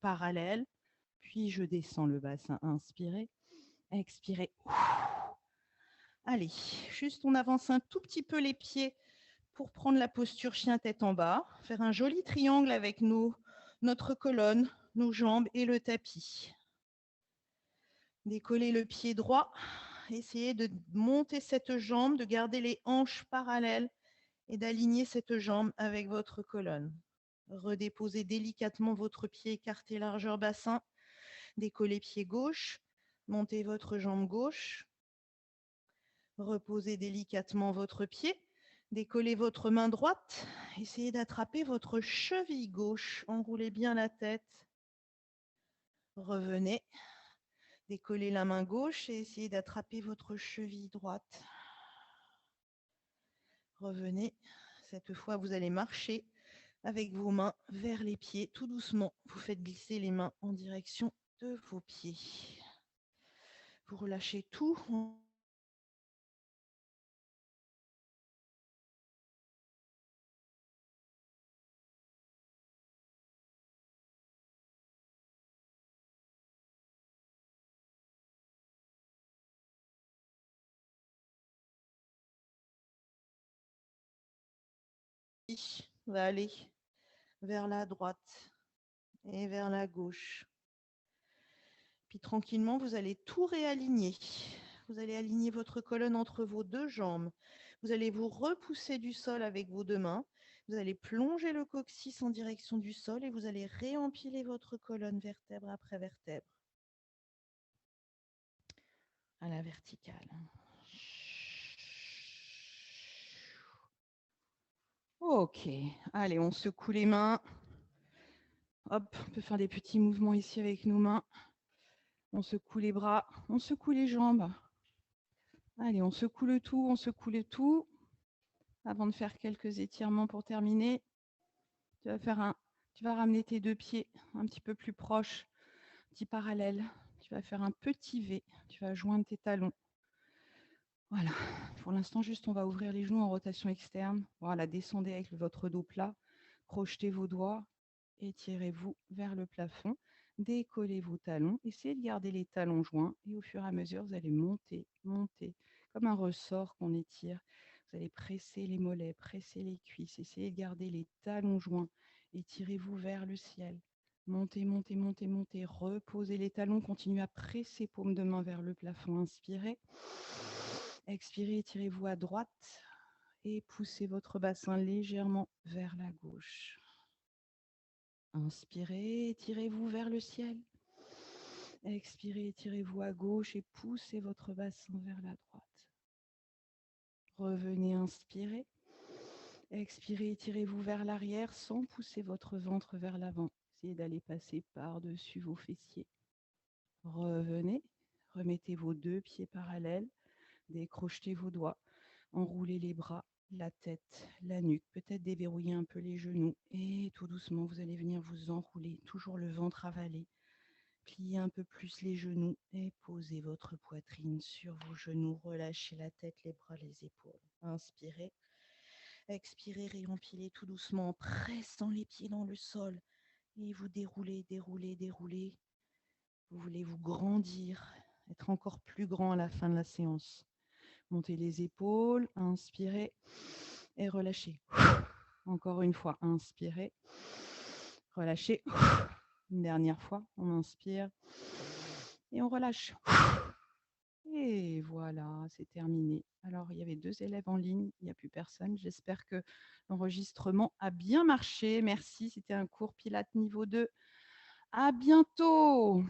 parallèle, puis je descends le bassin, inspirez, expirez. Allez, juste on avance un tout petit peu les pieds pour prendre la posture chien tête en bas, faire un joli triangle avec notre colonne, nos jambes et le tapis. Décollez le pied droit, essayez de monter cette jambe, de garder les hanches parallèles et d'aligner cette jambe avec votre colonne. Redéposez délicatement votre pied écarté largeur bassin, décollez pied gauche, montez votre jambe gauche, reposez délicatement votre pied, décollez votre main droite, essayez d'attraper votre cheville gauche, enroulez bien la tête, revenez. Décollez la main gauche et essayez d'attraper votre cheville droite. Revenez. Cette fois, vous allez marcher avec vos mains vers les pieds, tout doucement. Vous faites glisser les mains en direction de vos pieds. Vous relâchez tout. On va aller vers la droite et vers la gauche. Puis tranquillement, vous allez tout réaligner. Vous allez aligner votre colonne entre vos deux jambes. Vous allez vous repousser du sol avec vos deux mains. Vous allez plonger le coccyx en direction du sol et vous allez réempiler votre colonne vertèbre après vertèbre à la verticale. Ok, allez, on secoue les mains. Hop, on peut faire des petits mouvements ici avec nos mains. On secoue les bras, on secoue les jambes. Allez, on secoue le tout, on secoue le tout. Avant de faire quelques étirements pour terminer, tu vas ramener tes deux pieds un petit peu plus proches, petit parallèle. Tu vas faire un petit V. Tu vas joindre tes talons. Voilà. Pour l'instant, juste, on va ouvrir les genoux en rotation externe. Voilà, descendez avec votre dos plat. Crochetez vos doigts. Étirez-vous vers le plafond. Décollez vos talons. Essayez de garder les talons joints. Et au fur et à mesure, vous allez monter, monter, comme un ressort qu'on étire. Vous allez presser les mollets, presser les cuisses. Essayez de garder les talons joints. Étirez-vous vers le ciel. Montez, montez, montez, montez. Reposez les talons. Continuez à presser paume de main vers le plafond. Inspirez. Expirez, étirez-vous à droite et poussez votre bassin légèrement vers la gauche. Inspirez, étirez-vous vers le ciel. Expirez, étirez-vous à gauche et poussez votre bassin vers la droite. Revenez, inspirez. Expirez, étirez-vous vers l'arrière sans pousser votre ventre vers l'avant. Essayez d'aller passer par-dessus vos fessiers. Revenez, remettez vos deux pieds parallèles. Décrochetez vos doigts, enroulez les bras, la tête, la nuque, peut-être déverrouiller un peu les genoux et tout doucement, vous allez venir vous enrouler, toujours le ventre avalé. Pliez un peu plus les genoux et posez votre poitrine sur vos genoux. Relâchez la tête, les bras, les épaules. Inspirez. Expirez, réempilez tout doucement en pressant les pieds dans le sol. Et vous déroulez, déroulez, déroulez. Vous voulez vous grandir, être encore plus grand à la fin de la séance. Montez les épaules, inspirez et relâchez. Encore une fois, inspirez, relâchez. Une dernière fois, on inspire et on relâche. Et voilà, c'est terminé. Alors, il y avait 2 élèves en ligne, il n'y a plus personne. J'espère que l'enregistrement a bien marché. Merci, c'était un cours Pilates niveau 2. À bientôt.